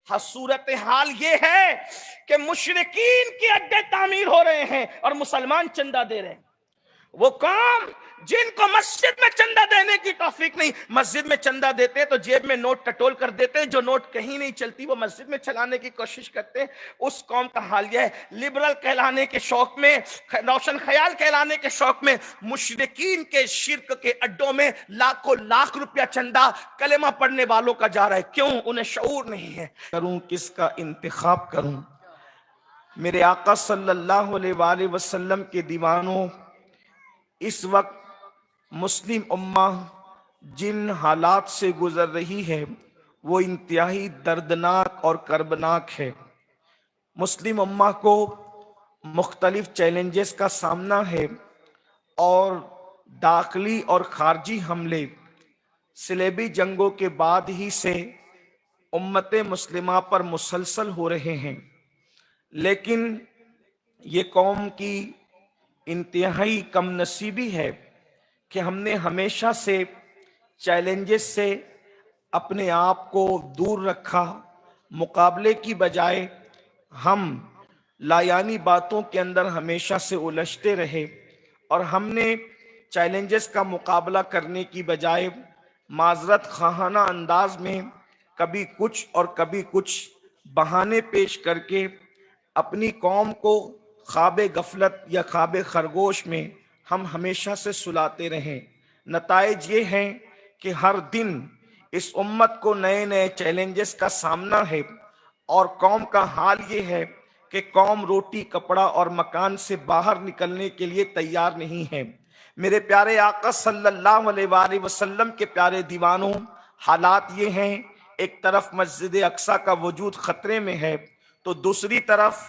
صورت حال یہ ہے کہ مشرکین کے اڈے تعمیر ہو رہے ہیں اور مسلمان چندہ دے رہے ہیں. وہ قوم جن کو مسجد میں چندہ دینے کی توفیق نہیں، مسجد میں چندہ دیتے تو جیب میں نوٹ ٹٹول کر دیتے، جو نوٹ کہیں نہیں چلتی وہ مسجد میں چلانے کی کوشش کرتے. اس قوم کا حال یہ ہے. لبرل کہلانے کے شوق میں، روشن خیال کہلانے کے شوق میں مشرکین کے شرک کے اڈوں میں لاکھوں لاکھ روپیہ چندہ کلمہ پڑھنے والوں کا جا رہا ہے. کیوں؟ انہیں شعور نہیں ہے. کروں کس کا انتخاب کروں؟ میرے آقا صلی اللہ علیہ وآلہ وسلم کے دیوانوں، اس وقت مسلم امہ جن حالات سے گزر رہی ہے وہ انتہائی دردناک اور کربناک ہے. مسلم امہ کو مختلف چیلنجز کا سامنا ہے اور داخلی اور خارجی حملے صلیبی جنگوں کے بعد ہی سے امت مسلمہ پر مسلسل ہو رہے ہیں. لیکن یہ قوم کی انتہائی کم نصیبی ہے کہ ہم نے ہمیشہ سے چیلنجز سے اپنے آپ کو دور رکھا. مقابلے کی بجائے ہم لایانی باتوں کے اندر ہمیشہ سے الجھتے رہے اور ہم نے چیلنجز کا مقابلہ کرنے کی بجائے معذرت خواہانہ انداز میں کبھی کچھ اور کبھی کچھ بہانے پیش کر کے اپنی قوم کو خواب غفلت یا خواب خرگوش میں ہم ہمیشہ سے سلاتے رہیں. نتائج یہ ہیں کہ ہر دن اس امت کو نئے نئے چیلنجز کا سامنا ہے اور قوم کا حال یہ ہے کہ قوم روٹی کپڑا اور مکان سے باہر نکلنے کے لیے تیار نہیں ہے. میرے پیارے آقا صلی اللہ علیہ وآلہ وسلم کے پیارے دیوانوں، حالات یہ ہیں، ایک طرف مسجد اقصیٰ کا وجود خطرے میں ہے تو دوسری طرف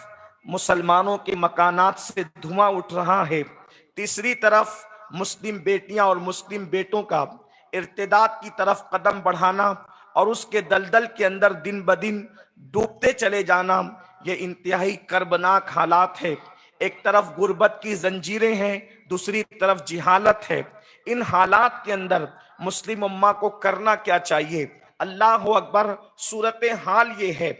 مسلمانوں کے مکانات سے دھواں اٹھ رہا ہے. تیسری طرف مسلم بیٹیاں اور مسلم بیٹوں کا ارتداد کی طرف قدم بڑھانا اور اس کے دلدل کے اندر دن بدن ڈوبتے چلے جانا، یہ انتہائی کربناک حالات ہے. ایک طرف غربت کی زنجیریں ہیں، دوسری طرف جہالت ہے. ان حالات کے اندر مسلم امہ کو کرنا کیا چاہیے؟ اللہ اکبر. صورت حال یہ ہے،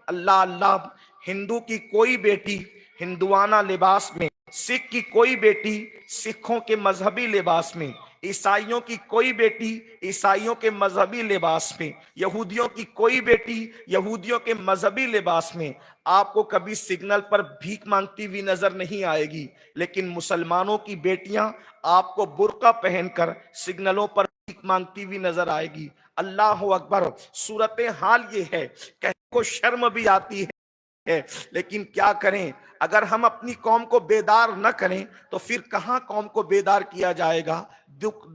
اللہ اللہ، ہندو کی کوئی بیٹی ہندوانہ لباس میں، سکھ کی کوئی بیٹی سکھوں کے مذہبی لباس میں، عیسائیوں کی کوئی بیٹی عیسائیوں کے مذہبی لباس میں، یہودیوں کی کوئی بیٹی یہودیوں کے مذہبی لباس میں آپ کو کبھی سگنل پر بھیک مانگتی ہوئی نظر نہیں آئے گی. لیکن مسلمانوں کی بیٹیاں آپ کو برقع پہن کر سگنلوں پر بھیک مانگتی ہوئی نظر آئے گی. اللہ اکبر. صورت حال یہ ہے، کہنے کو شرم بھی آتی ہے لیکن کیا کریں؟ اگر ہم اپنی قوم کو بیدار نہ کریں تو پھر کہاں قوم کو بیدار کیا جائے گا؟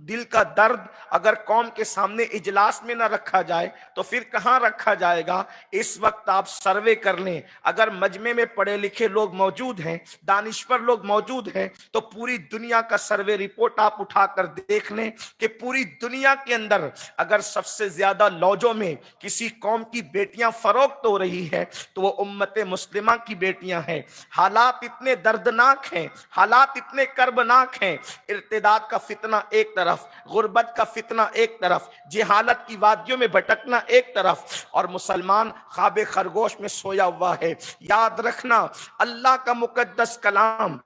دل کا درد اگر قوم کے سامنے اجلاس میں نہ رکھا جائے تو پھر کہاں رکھا جائے گا؟ اس وقت آپ سروے کر لیں، اگر مجمع میں پڑھے لکھے لوگ موجود ہیں، دانشور لوگ موجود ہیں تو پوری دنیا کا سروے رپورٹ آپ اٹھا کر دیکھ لیں کہ پوری دنیا کے اندر اگر سب سے زیادہ لوجوں میں کسی قوم کی بیٹیاں فروخت ہو رہی ہے تو وہ امت مسلمہ کی بیٹیاں ہیں. حالات اتنے دردناک ہیں، حالات اتنے کربناک ہیں. ارتداد کا فتنہ ایک طرف، غربت کا فتنہ ایک طرف، جہالت کی وادیوں میں بھٹکنا ایک طرف، اور مسلمان خواب خرگوش میں سویا ہوا ہے. یاد رکھنا، اللہ کا مقدس کلام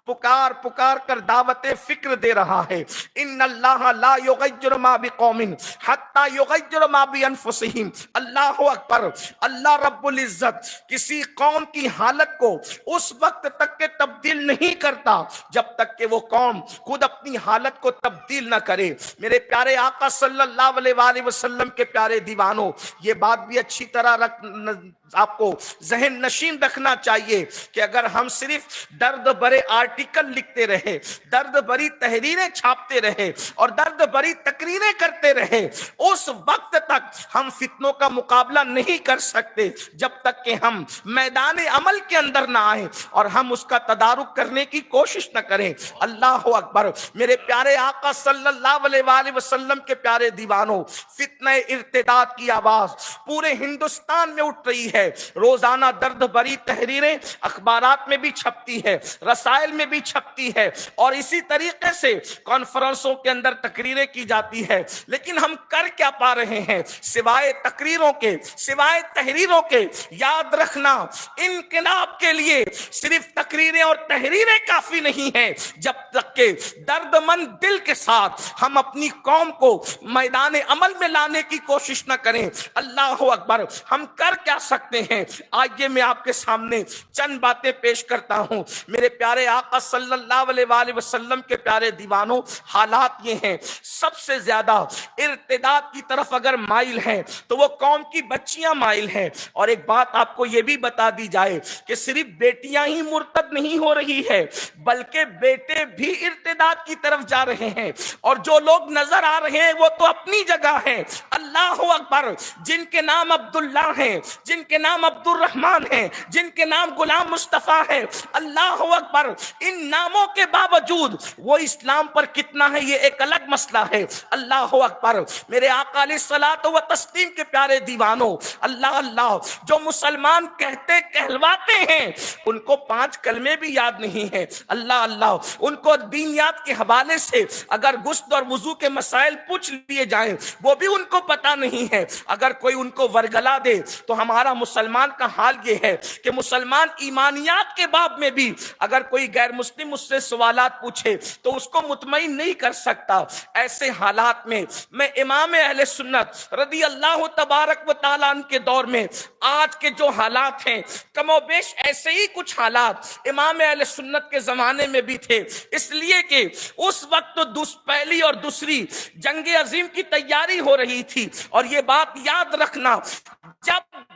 پکار پکار کر دعوت فکر دے رہا ہے. ان اللہ لا یغیر ما بقوم حتی یغیر ما بانفسہم. اللہ اکبر. اللہ رب العزت کسی قوم کی حالت کو اس وقت تک کے تبدیل نہیں کرتا جب تک کہ وہ قوم خود اپنی حالت کو تبدیل نہ کرے. میرے پیارے آقا صلی اللہ علیہ وآلہ وسلم کے پیارے دیوانوں، یہ بات بھی اچھی طرح آپ کو ذہن نشین رکھنا چاہیے کہ اگر ہم صرف درد بھرے آرٹیکل لکھتے رہے، درد بھری تحریریں چھاپتے رہے اور درد بھری تقریریں کرتے رہے، اس وقت تک ہم فتنوں کا مقابلہ نہیں کر سکتے جب تک کہ ہم میدان عمل کے اندر نہ آئیں اور ہم اس کا تدارک کرنے کی کوشش نہ کریں. اللہ اکبر. میرے پیارے آقا صلی اللہ علیہ وآلہ وسلم کے پیارے دیوانوں، فتنہ ارتداد کی آواز پورے ہندوستان میں اٹھ رہی ہے. روزانہ درد بھری تحریریں اخبارات میں بھی چھپتی ہے، رسائل میں بھی چھپتی ہے اور اسی طریقے سے کانفرنسوں کے اندر تقریریں کی جاتی ہے، لیکن ہم کر کیا پا رہے ہیں سوائے تقریروں کے، سوائے تحریروں کے؟ یاد رکھنا، انقلاب کے لیے صرف تقریریں اور تحریریں کافی نہیں ہیں، جب تک کہ درد مند دل کے ساتھ ہم اپنی قوم کو میدان عمل میں لانے کی کوشش نہ کریں۔ اللہ اکبر! ہم کر کیا سکتے ہیں؟ آئیے میں آپ کے سامنے چند باتیں پیش کرتا ہوں۔ میرے پیارے آقا صلی اللہ علیہ وآلہ وسلم کے پیارے دیوانوں، حالات یہ ہیں، سب سے زیادہ ارتداد کی طرف اگر مائل ہیں تو وہ قوم کی بچیاں مائل ہیں۔ اور ایک بات آپ کو یہ بھی بتا دی جائے کہ صرف بیٹیاں ہی مرتد نہیں ہو رہی ہے، بلکہ بیٹے بھی ارتداد کی طرف جا رہے ہیں، اور جو لوگ نظر آ رہے ہیں وہ تو اپنی جگہ ہیں۔ اللہ اکبر! جن کے نام عبداللہ ہیں، جن کے نام عبد الرحمن ہیں، جن کے نام غلام مصطفیٰ ہے، اللہ اکبر! ان ناموں کے باوجود وہ اسلام پر کتنا ہے یہ ایک الگ مسئلہ ہے۔ اللہ اکبر! میرے آقا علیہ الصلوۃ و تسلیم کے پیارے دیوانوں، اللہ اللہ! جو مسلمان کہتے کہلواتے ہیں ان کو 5 کلمے بھی یاد نہیں ہیں۔ اللہ اللہ! ان کو دینیات کے حوالے سے اگر غسل اور وضو کے مسائل پوچھ لیے جائیں وہ بھی ان کو پتہ نہیں ہے۔ اگر کوئی ان کو ورگلا دے تو ہمارا مسلمان کا حال یہ ہے کہ مسلمان ایمانیات کے باب میں بھی اگر کوئی غیر مسلم اس سے سوالات پوچھے تو اس کو مطمئن نہیں کر سکتا۔ ایسے حالات میں امام اہل سنت رضی اللہ تبارک و تعالیٰ عنہ کے دور میں آج کے جو حالات ہیں کم و بیش ایسے ہی کچھ حالات امام اہل سنت کے زمانے میں بھی تھے، اس لیے کہ اس وقت پہلی اور دوسری جنگ عظیم کی تیاری ہو رہی تھی۔ اور یہ بات یاد رکھنا،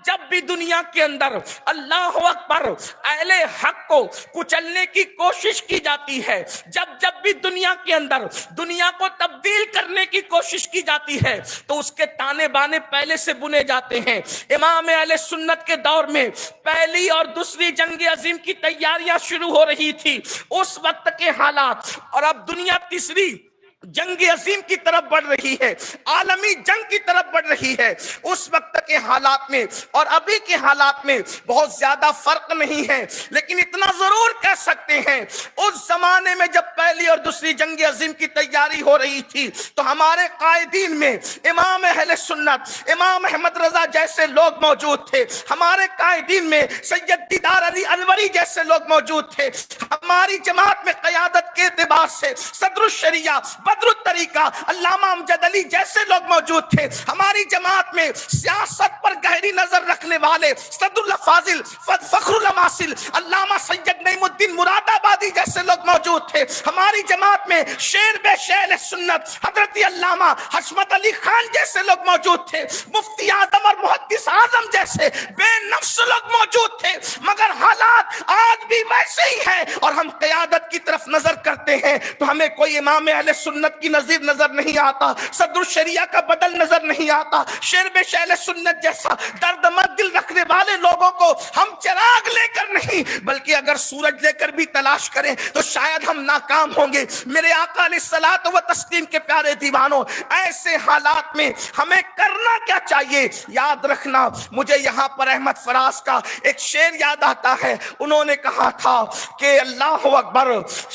جب بھی دنیا کے اندر اللہ اکبر اہل حق کو کچلنے کی کوشش کی جاتی ہے، جب بھی دنیا کے اندر دنیا کو تبدیل کرنے کی کوشش کی جاتی ہے تو اس کے تانے بانے پہلے سے بنے جاتے ہیں۔ امام اہل سنت کے دور میں پہلی اور دوسری جنگ عظیم کی تیاریاں شروع ہو رہی تھی، اس وقت کے حالات، اور اب دنیا تیسری جنگ عظیم کی طرف بڑھ رہی ہے، عالمی جنگ کی طرف بڑھ رہی ہے۔ اس وقت کے حالات میں اور ابھی کے حالات میں بہت زیادہ فرق نہیں ہے، لیکن اتنا ضرور کہہ سکتے ہیں اس زمانے میں جب پہلی اور دوسری جنگ عظیم کی تیاری ہو رہی تھی تو ہمارے قائدین میں امام اہل سنت امام احمد رضا جیسے لوگ موجود تھے، ہمارے قائدین میں سید دیدار علی الوری جیسے لوگ موجود تھے، ہماری جماعت میں قیادت کے اعتبار سے صدر الشریعہ بدر الطریقہ علامہ امجد علی جیسے لوگ موجود تھے، ہماری جماعت میں سیاست پر گہری نظر رکھنے والے صدر الفاضل فخر الاماثل علامہ سید نعیم الدین مراد آبادی جیسے لوگ موجود تھے، ہماری جماعت میں شیر بے شیر سنت حضرت علامہ حشمت علی خان جیسے لوگ موجود تھے، مفتی اعظم اور محدث اعظم جیسے بے نفس لوگ موجود تھے، مگر حالات آج بھی ویسے ہی ہیں اور ہم قیادت کی طرف نظر کرتے ہیں تو ہمیں کوئی امام اہل سنت کی نظیر نظر نہیں آتا، صدر الشریعہ کا بدل نظر نہیں آتا۔ شیر بے شیر سنت جیسا درد مند دل رکھنے والے لوگوں کو ہم چراغ لے کر نہیں بلکہ اگر سورج لے کر بھی تلاش کریں تو شاید ہم ناکام ہوں گے۔ میرے آقا علیہ الصلوۃ و تسلیم کے پیارے دیوانوں، ایسے حالات میں ہمیں کرنا کیا چاہیے؟ یاد رکھنا، مجھے یہاں پر احمد فراز کا ایک شعر یاد آتا ہے، انہوں نے کہا تھا کہ اللہ اکبر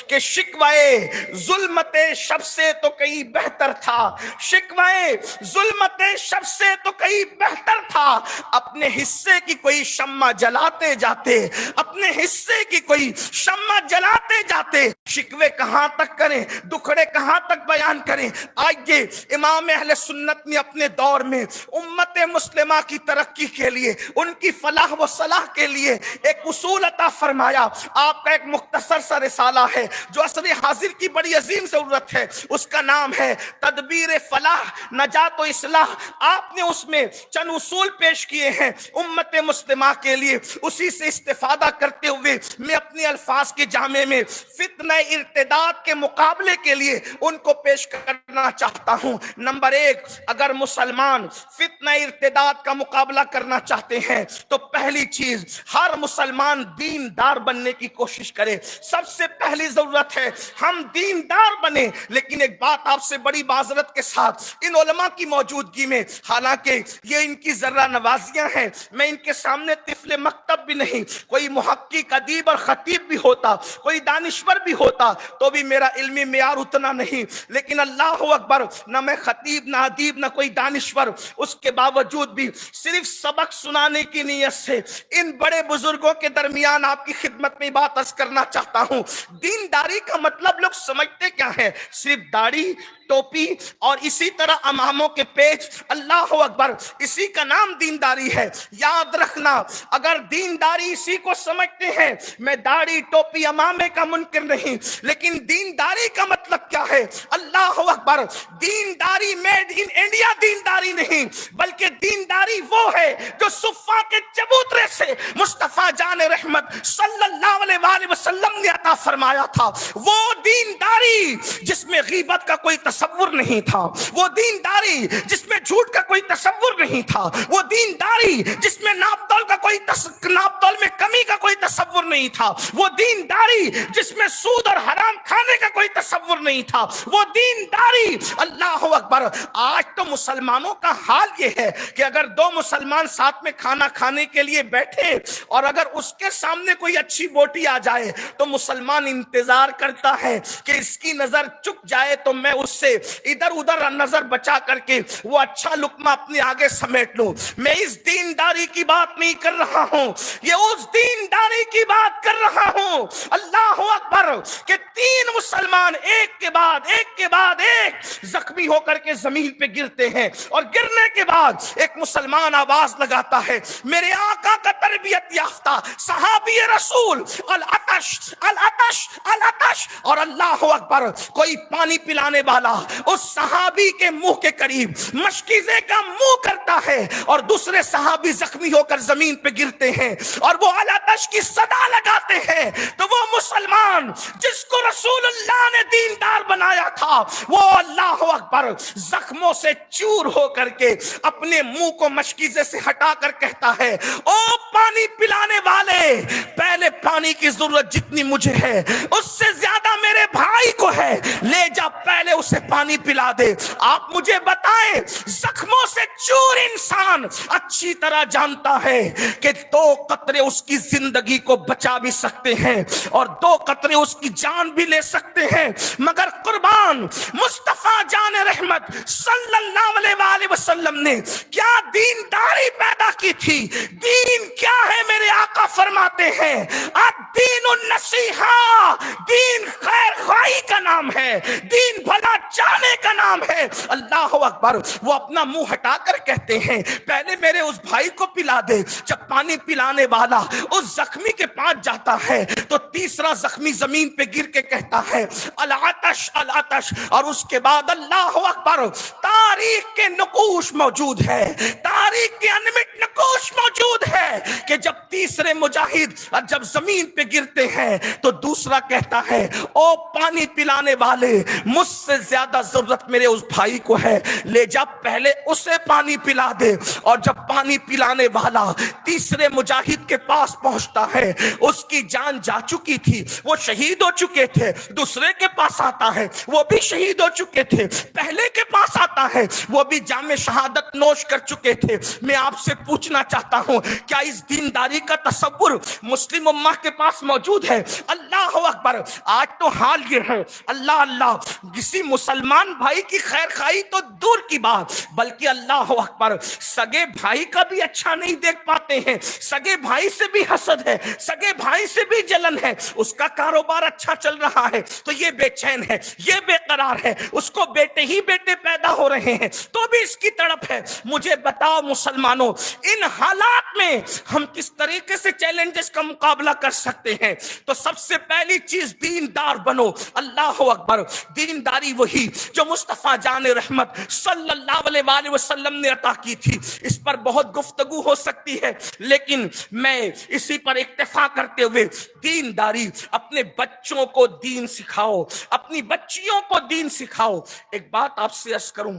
کہ شکوائے ظلمت شب سے تو کئی بہتر تھا، شکوائے ظلمت شب سے تو کئی بہتر تھا، اپنے حصے کی کوئی شمع جلاتے جاتے، اپنے حصے کی کوئی شمع جلاتے جاتے، شکوے کہاں تک کریں، دکھڑے کہاں تک بیان کریں؟ آئیے امام اہل سنت نے اپنے دور میں امت مسلمہ کی ترقی کے لیے، ان کی فلاح و صلاح کے لیے ایک اصول عطا فرمایا۔ آپ کا ایک مختصر سا رسالہ ہے جو عصر حاضر کی بڑی عظیم ضرورت ہے، اس کا نام ہے تدبیر فلاح نجات و اصلاح۔ آپ نے اس میں چند اصول پیش کیے ہیں امت مسلمہ کے لیے، اسی سے استفادہ کرتے ہوئے میں اپنے الفاظ کے جامع میں فتنہ ارتداد کے مقابلے کے لیے ان کو پیش کرنا چاہتا ہوں۔ نمبر 1، اگر مسلمان فتنہ ارتداد کا مقابلہ کرنا چاہتے ہیں تو پہلی چیز ہر مسلمان دیندار بننے کی کوشش کرے۔ سب سے پہلی ضرورت ہے ہم دیندار بنے، لیکن ایک بات آپ سے بڑی معذرت کے ساتھ ان علماء کی موجودگی میں، حالانکہ یہ ان کی ذرہ نوازیاں ہیں، میں ان کے سامنے طفل مکتب بھی نہیں، کوئی محقق حقی ادیب اور خطیب بھی ہوتا, کوئی دانشور بھی ہوتا, تو بھی میرا علمی معیار اتنا نہیں. لیکن اللہ اکبر, نہ میں خطیب نہ ادیب نہ کوئی دانشور, اس کے باوجود بھی صرف سبق سنانے کی نیت سے ان بڑے بزرگوں کے درمیان آپ کی خدمت میں بات عرض کرنا چاہتا ہوں. دینداری کا مطلب لوگ سمجھتے کیا ہے؟ صرف داڑھی, ٹوپی اور اسی طرح اماموں کے پیچ. اللہ اکبر, اسی کا نام دینداری ہے. یاد رکھنا, اگر دینداری اسی کو سمجھتے ہیں, میں داڑھی ٹوپی امامے کا منکر نہیں, لیکن دینداری کا مطلب کیا ہے؟ اللہ اکبر, دینداری میڈ ان انڈیا دینداری نہیں, بلکہ دینداری وہ ہے جو صفا کے چبوترے سے مصطفیٰ جان رحمت صلی اللہ علیہ وآلہ وسلم نے عطا فرمایا تھا. وہ دینداری جس میں غیبت کا کوئی تصور نہیں تھا, وہ دینداری جس میں جھوٹ کا کوئی تصور نہیں تھا, وہ دینداری جس میں ناپ تول کا کوئی ناپ تول میں کمی کا کوئی تصور نہیں تھا, وہ دینداری جس میں سود اور حرام کھانے کا کوئی تصور نہیں تھا, وہ دینداری. اللہ اکبر, آج تو مسلمانوں کا حال یہ ہے کہ اگر دو مسلمان ساتھ میں کھانا کھانے کے لیے بیٹھے اور اگر اس کے سامنے کوئی اچھی بوٹی آ جائے تو مسلمان انتظار کرتا ہے کہ اس کی نظر چک جائے تو میں اس سے ادھر ادھر نظر بچا کر کے وہ اچھا لقمہ اپنے آگے سمیٹ لوں. میں اس دینداری کی بات نہیں کر رہا ہوں, یہ اس دینداری کی بات کر رہا ہوں. اللہ اکبر, کہ تین مسلمان ایک کے بعد ایک زخمی ہو کر کے زمین پہ گرتے ہیں, اور گرنے کے بعد ایک مسلمان آواز لگاتا ہے, میرے آقا کا تربیت یافتہ صحابی رسول, العطش العطش العطش. اور اللہ اکبر, کوئی پانی پلانے والا اس صحابی کے منہ کے قریب مشکیزے کا منہ کرتا ہے, اور دوسرے صحابی زخمی ہو کر زمین پہ گرتے ہیں اور وہ العطش کی صدا لگاتے ہیں. تو وہ مسلمان جس کو رسول اللہ نے دیندار بنایا تھا, وہ اللہ اکبر زخموں سے چور ہو کر کے اپنے منہ کو مشکیزے سے ہٹا کر کہتا ہے, او پانی پلانے والے, پہلے پانی کی ضرورت جتنی مجھے ہے اس سے زیادہ میرے بھائی کو ہے, لے جا پہلے اسے پانی پلا دے. آپ مجھے بتائیں, زخموں سے چور انسان اچھی طرح جانتا ہے کہ 2 قطرے اس کی زندگی کو بچا بھی سکتے ہیں اور 2 قطرے اس کی جان بھی لے سکتے ہیں, مگر قربان مصطفیٰ جان رحمت صلی اللہ علیہ وآلہ وسلم نے کیا دینداری پیدا کی تھی. دین کیا ہے میرے آقا فرماتے ہیں, الدین النصیحہ, دین خیر خواہی کا نام ہے, دین بھلا چاہنے کا نام ہے. اللہ اکبر, وہ اپنا منہ ہٹا کر کہتے ہیں, پہلے میرے اس بھائی کو پلا دے. جب پانی پلانے والا اس زخمی کے پاس جاتا ہے تو تیسرا زخمی زمین پہ گر کے کہتا ہے, العطش العطش. اور اس کے بعد اللہ اکبر, تاریخ کے نقوش موجود ہے, تاریخ کے انمٹ نقوش موجود ہے کہ جب تیسرے مجاہد جب زمین پہ گرتے ہیں تو دوسرا کہتا ہے, او پانی پلانے والے, مجھ سے زیادہ ضرورت میرے اس بھائی کو ہے, لے جا پہلے اسے پانی پلا دے. اور جب پانی پلانے والا تیسرے مجاہد کے پاس پہنچتا ہے, اس کی جان جا چکی تھی, وہ شہید ہو چکے تھے. دوسرے کے پاس آتا ہے, وہ بھی شہید ہو چکے تھے. پہلے کے پاس آتا ہے, وہ بھی جام شہادت نوش کر چکے تھے. میں آپ سے پوچھنا چاہتا ہوں, کیا اس دینداری کا تصور مسلم امہ کے پاس موجود ہے؟ اللہ اکبر, آج تو حال یہ ہے, اللہ اللہ, کسی مسلمان بھائی کی خیر خواہی تو دور کی بات, بلکہ اللہ اکبر سگے بھائی کا بھی اچھا نہیں دیکھ پاتے ہیں. سگے بھائی سے بھی حسد ہے, سگے بھائی سے بھی جلن ہے. اس کا کاروبار اچھا چل رہا ہے تو یہ بے چین ہے, یہ بے قرار ہے, اس کو بیٹے ہی بیٹے پیدا ہو رہے ہیں تو بھی اس کی تڑپ ہے. مجھے بتاؤ مسلمانوں, ان حالات میں ہم کس طریقے سے چیلنجز کا مقابلہ کر سکتے ہیں؟ تو سب سے پہلی چیز, دیندار بنو. اللہ اکبر, دینداری وہی جو مصطفیٰ جان رحمت صلی اللہ علیہ وآلہ وسلم نے عطا کی تھی. اس پر بہت گفتگو ہو سکتی ہے, لیکن میں اسی پر اکتفا کرتے ہوئے, دینداری, اپنے بچوں کو دین سکھاؤ, اپنی بچیوں کو دین سکھاؤ. ایک بات آپ سے عرض کروں,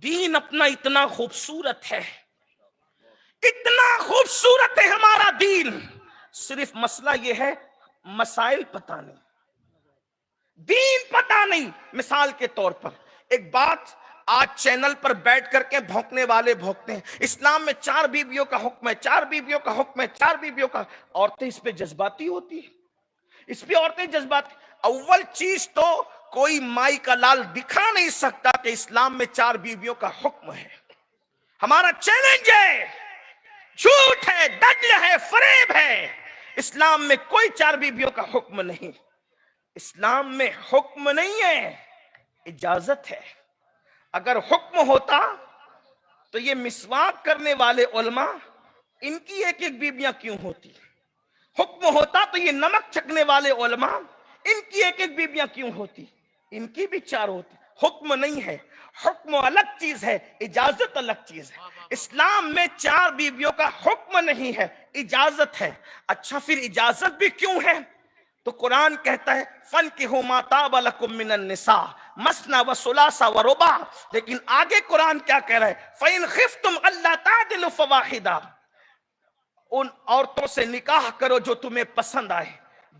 دین اپنا اتنا خوبصورت ہے, اتنا خوبصورت ہے ہمارا دین, صرف مسئلہ یہ ہے مسائل پتہ نہیں, دین پتہ نہیں. مثال کے طور پر ایک بات آج چینل پر بیٹھ کر کے بھونکنے والے بھونکتے ہیں، اسلام میں 4 بیویوں کا حکم ہے، 4 بیویوں کا حکم ہے، 4 بیویوں کا۔ عورتیں اس پہ جذباتی ہوتی ہیں، اس پہ عورتیں جذباتی۔ اول چیز تو کوئی مائی کا لال دکھا نہیں سکتا کہ اسلام میں 4 بیویوں کا حکم ہے۔ ہمارا چیلنج ہے، جھوٹ ہے، دجل ہے، فریب ہے، اسلام میں کوئی 4 بیویوں کا حکم نہیں۔ اسلام میں حکم نہیں ہے، اجازت ہے۔ اگر حکم ہوتا تو یہ مسواک کرنے والے علماء ان کی 1 بیویاں کیوں ہوتی؟ حکم ہوتا تو یہ نمک چکھنے والے علماء ان کی 1 بیویاں کیوں ہوتی؟ ان کی بھی 4 ہوتی۔ حکم نہیں ہے، حکم الگ چیز ہے، اجازت الگ چیز ہے۔ اسلام میں 4 بیویوں کا حکم نہیں ہے، اجازت ہے۔ اچھا پھر اجازت بھی کیوں ہے؟ تو قرآن کہتا ہے فَانْكِحُوا مَا طَابَ لَكُم مِّنَ النِّسَاءِ مَثْنَىٰ وَثُلَاثَ وَرُبَاعَ۔ لیکن آگے قرآن کیا کہہ رہا ہے؟ فَإِنْ خِفْتُمْ أَلَّا تَعْدِلُوا فَوَاحِدًا۔ ان عورتوں سے نکاح کرو جو تمہیں پسند آئے،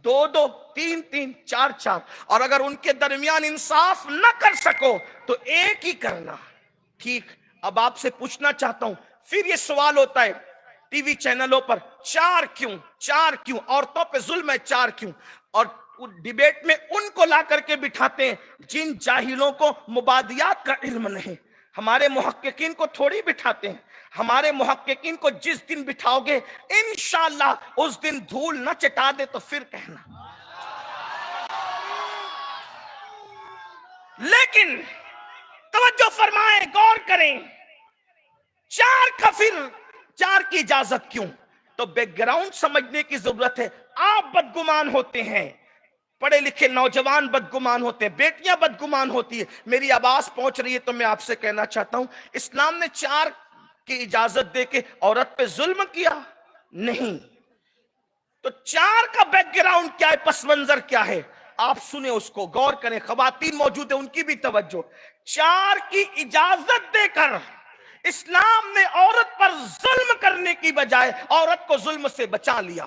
2 3 4 اور اگر ان کے درمیان انصاف نہ کر سکو تو 1 ہی کرنا۔ ٹھیک، اب آپ سے پوچھنا چاہتا ہوں، پھر یہ سوال ہوتا ہے ٹی وی چینلوں پر، 4 کیوں؟ 4 کیوں؟ عورتوں پہ ظلم ہے، 4 کیوں؟ اور ڈیبیٹ میں ان کو لا کر کے بٹھاتے ہیں جن جاہلوں کو مبادیات کا علم نہیں۔ ہمارے محققین کو تھوڑی بٹھاتے ہیں، ہمارے محققین کو جس دن بٹھاؤ گے انشاءاللہ اس دن دھول نہ چٹا دے تو پھر کہنا۔ لیکن توجہ فرمائیں، غور کریں، 4 کا پھر 4 کی اجازت کیوں؟ تو بیک گراؤنڈ سمجھنے کی ضرورت ہے۔ آپ بدگمان ہوتے ہیں، پڑھے لکھے نوجوان بدگمان ہوتے ہیں، بیٹیاں بدگمان ہوتی ہے، میری آواز پہنچ رہی ہے تو میں آپ سے کہنا چاہتا ہوں اسلام نے 4 کی اجازت دے کے عورت پہ ظلم کیا نہیں۔ تو 4 کا بیک گراؤنڈ کیا ہے، پس منظر کیا ہے؟ آپ سنیں، اس کو غور کریں، خواتین موجود ہیں ان کی بھی توجہ۔ 4 کی اجازت دے کر اسلام نے عورت پر ظلم کرنے کی بجائے عورت کو ظلم سے بچا لیا،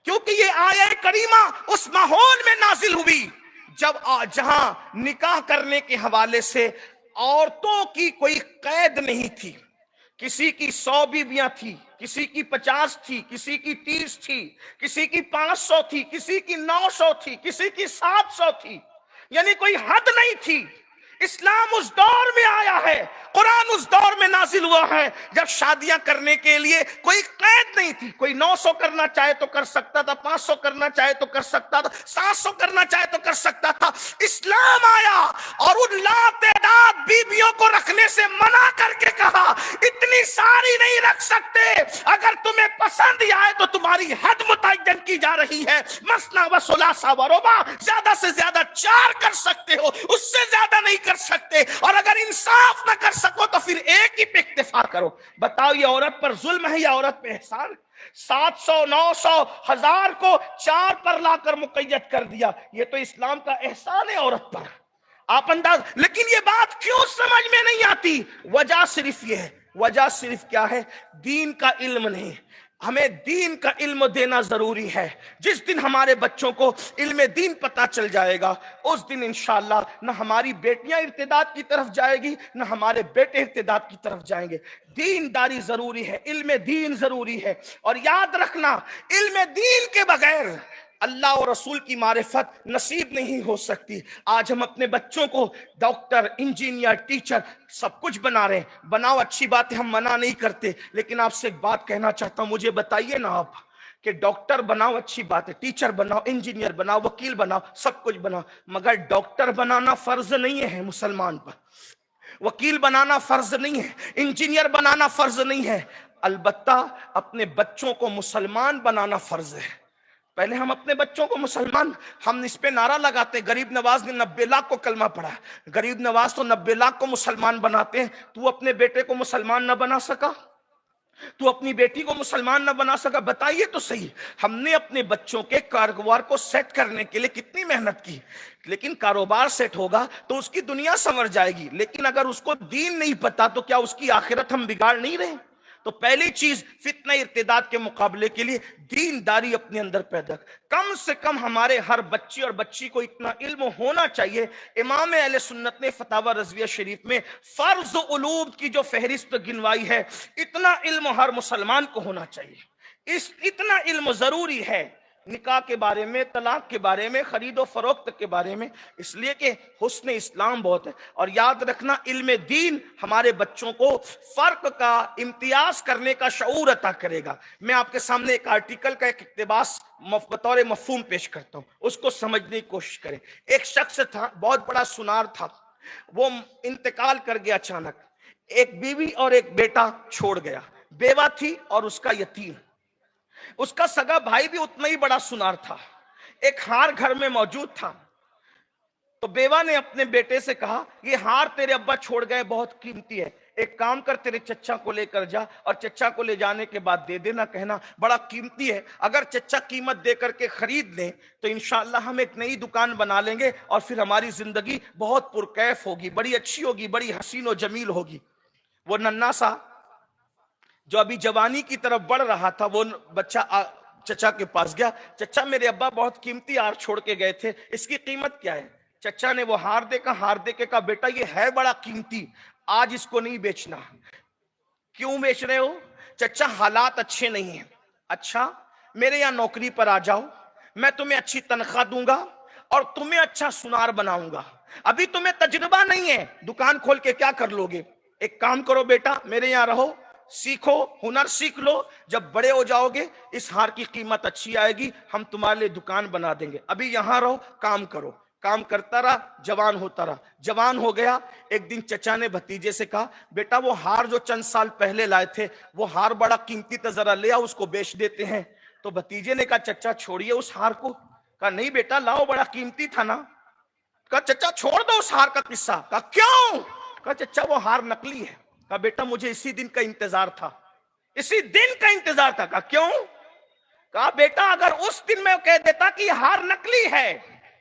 کیونکہ یہ آیہ کریمہ اس ماحول میں نازل ہوئی جہاں نکاح کرنے کے حوالے سے عورتوں کی کوئی قید نہیں تھی۔ کسی کی 100 بیویاں تھی، کسی کی 50 تھی، کسی کی 30 تھی، کسی کی 500 تھی، کسی کی 900 تھی، کسی کی 700 تھی، یعنی کوئی حد نہیں تھی۔ اسلام اس دور میں آیا ہے، قرآن اس دور میں نازل ہوا ہے جب شادیاں کرنے کے لیے کوئی قید نہیں تھی۔ کوئی 900 کرنا چاہے تو کر سکتا تھا، 500 کرنا چاہے تو کر سکتا تھا، 700 کرنا چاہے تو کر سکتا تھا۔ اسلام آیا اور ان لاتعداد بیویوں کو رکھنے سے منع کر کے کہا اتنی ساری نہیں رکھ سکتے، اگر تمہیں پسند ہی آئے تو تمہاری حد متعین کی جا رہی ہے، مثنیٰ و ثلاث و رباع، زیادہ سے زیادہ 4 کر سکتے ہو، اس سے زیادہ نہیں کر سکتے، اور اگر انصاف نہ کر سکو تو پھر 1 ہی پہ اکتفا کرو۔ بتاؤ یہ عورت پر ظلم ہے یا عورت پہ احسان؟ 700 900 1000 کو 4 پر لا کر مقید کر دیا، یہ تو اسلام کا احسان ہے عورت پر۔ آپ انداز، لیکن یہ بات کیوں سمجھ میں نہیں آتی؟ وجہ صرف یہ ہے، وجہ صرف کیا ہے؟ دین کا علم نہیں۔ ہمیں دین کا علم دینا ضروری ہے۔ جس دن ہمارے بچوں کو علم دین پتہ چل جائے گا اس دن انشاءاللہ نہ ہماری بیٹیاں ارتداد کی طرف جائے گی نہ ہمارے بیٹے ارتداد کی طرف جائیں گے۔ دینداری ضروری ہے، علم دین ضروری ہے، اور یاد رکھنا علم دین کے بغیر اللہ اور رسول کی معرفت نصیب نہیں ہو سکتی۔ آج ہم اپنے بچوں کو ڈاکٹر، انجینئر، ٹیچر سب کچھ بنا رہے ہیں، بناؤ، اچھی بات ہے، ہم منع نہیں کرتے، لیکن آپ سے ایک بات کہنا چاہتا ہوں، مجھے بتائیے نا آپ کہ ڈاکٹر بناؤ اچھی بات ہے، ٹیچر بناؤ، انجینئر بناؤ، وکیل بناؤ، سب کچھ بناؤ، مگر ڈاکٹر بنانا فرض نہیں ہے مسلمان پر، وکیل بنانا فرض نہیں ہے، انجینئر بنانا فرض نہیں ہے، البتہ اپنے بچوں کو مسلمان بنانا فرض ہے۔ پہلے ہم اپنے بچوں کو مسلمان، ہم اس پہ نعرہ لگاتے، غریب نواز نے 90 لاکھ کو کلمہ پڑھا، غریب نواز تو 90 لاکھ کو مسلمان بناتے ہیں، تو اپنے بیٹے کو مسلمان نہ بنا سکا، تو اپنی بیٹی کو مسلمان نہ بنا سکا؟ بتائیے تو صحیح، ہم نے اپنے بچوں کے کاروبار کو سیٹ کرنے کے لیے کتنی محنت کی، لیکن کاروبار سیٹ ہوگا تو اس کی دنیا سنور جائے گی، لیکن اگر اس کو دین نہیں پتا تو کیا اس کی آخرت ہم بگاڑ نہیں رہے؟ تو پہلی چیز فتنہ ارتداد کے مقابلے کے لیے دینداری اپنے اندر پیدا کم سے کم ہمارے ہر بچی اور بچی کو اتنا علم ہونا چاہیے. امام اہل سنت نے فتاوی رضویہ شریف میں فرض علوم کی جو فہرست گنوائی ہے، اتنا علم ہر مسلمان کو ہونا چاہیے. اتنا علم ضروری ہے نکاح کے بارے میں، طلاق کے بارے میں، خرید و فروخت کے بارے میں، اس لیے کہ حسن اسلام بہت ہے. اور یاد رکھنا علم دین ہمارے بچوں کو فرق کا، امتیاز کرنے کا شعور عطا کرے گا. میں آپ کے سامنے ایک آرٹیکل کا ایک اقتباس بطور مفہوم پیش کرتا ہوں، اس کو سمجھنے کی کوشش کریں. ایک شخص تھا، بہت بڑا سنار تھا، وہ انتقال کر گیا اچانک. ایک بیوی اور ایک بیٹا چھوڑ گیا، بیوہ تھی اور اس کا یتیم. اس کا سگا بھائی بھی اتنا ہی بڑا سنار تھا. ایک ہار گھر میں موجود تھا. تو بیوہ نے اپنے بیٹے سے کہا، یہ ہار تیرے ابا چھوڑ گئے بہت قیمتی ہے، ایک کام کر تیرے چچا کو لے کر جا، اور چچا کو لے جانے کے بعد دے دینا، کہنا بڑا قیمتی ہے، اگر چچا قیمت دے کر کے خرید لیں تو انشاءاللہ ہم ایک نئی دکان بنا لیں گے اور پھر ہماری زندگی بہت پرکیف ہوگی، بڑی اچھی ہوگی، بڑی حسین و جمیل ہوگی. وہ ننھا سا جو ابھی جوانی کی طرف بڑھ رہا تھا، وہ بچہ چچا کے پاس گیا. چچا میرے ابا بہت قیمتی ہار چھوڑ کے گئے تھے، اس کی قیمت کیا ہے؟ چچا نے وہ ہار دے کے کہا بیٹا یہ ہے بڑا قیمتی، آج اس کو نہیں بیچنا. کیوں بیچ رہے ہو؟ چچا حالات اچھے نہیں ہیں. اچھا میرے یہاں نوکری پر آ جاؤ، میں تمہیں اچھی تنخواہ دوں گا اور تمہیں اچھا سنار بناؤں گا. ابھی تمہیں تجربہ نہیں ہے، دکان کھول کے کیا کر لو گے؟ ایک کام کرو بیٹا، میرے یہاں رہو، سیکھو، ہنر سیکھ لو، جب بڑے ہو جاؤ گے اس ہار کی قیمت اچھی آئے گی، ہم تمہارے لیے دکان بنا دیں گے. ابھی یہاں رہو، کام کرو. کام کرتا رہا، جوان ہوتا رہا. جوان ہو گیا. ایک دن چچا نے بھتیجے سے کہا بیٹا وہ ہار جو چند سال پہلے لائے تھے وہ ہار بڑا قیمتی تھا، ذرا لے آؤ، اس کو بیچ دیتے ہیں. تو بھتیجے نے کہا چچا چھوڑیے اس ہار کو. کہا نہیں بیٹا لاؤ، بڑا قیمتی تھا نا. کہا چچا چھوڑ دو اس ہار کا قصہ. کہا کیوں؟ کہا چچا وہ ہار نقلی ہے. کہا بیٹا مجھے اسی دن کا انتظار تھا، اسی دن کا انتظار تھا. کہا کیوں؟ کہا بیٹا اگر اس دن میں کہہ دیتا کہ یہ ہار نقلی ہے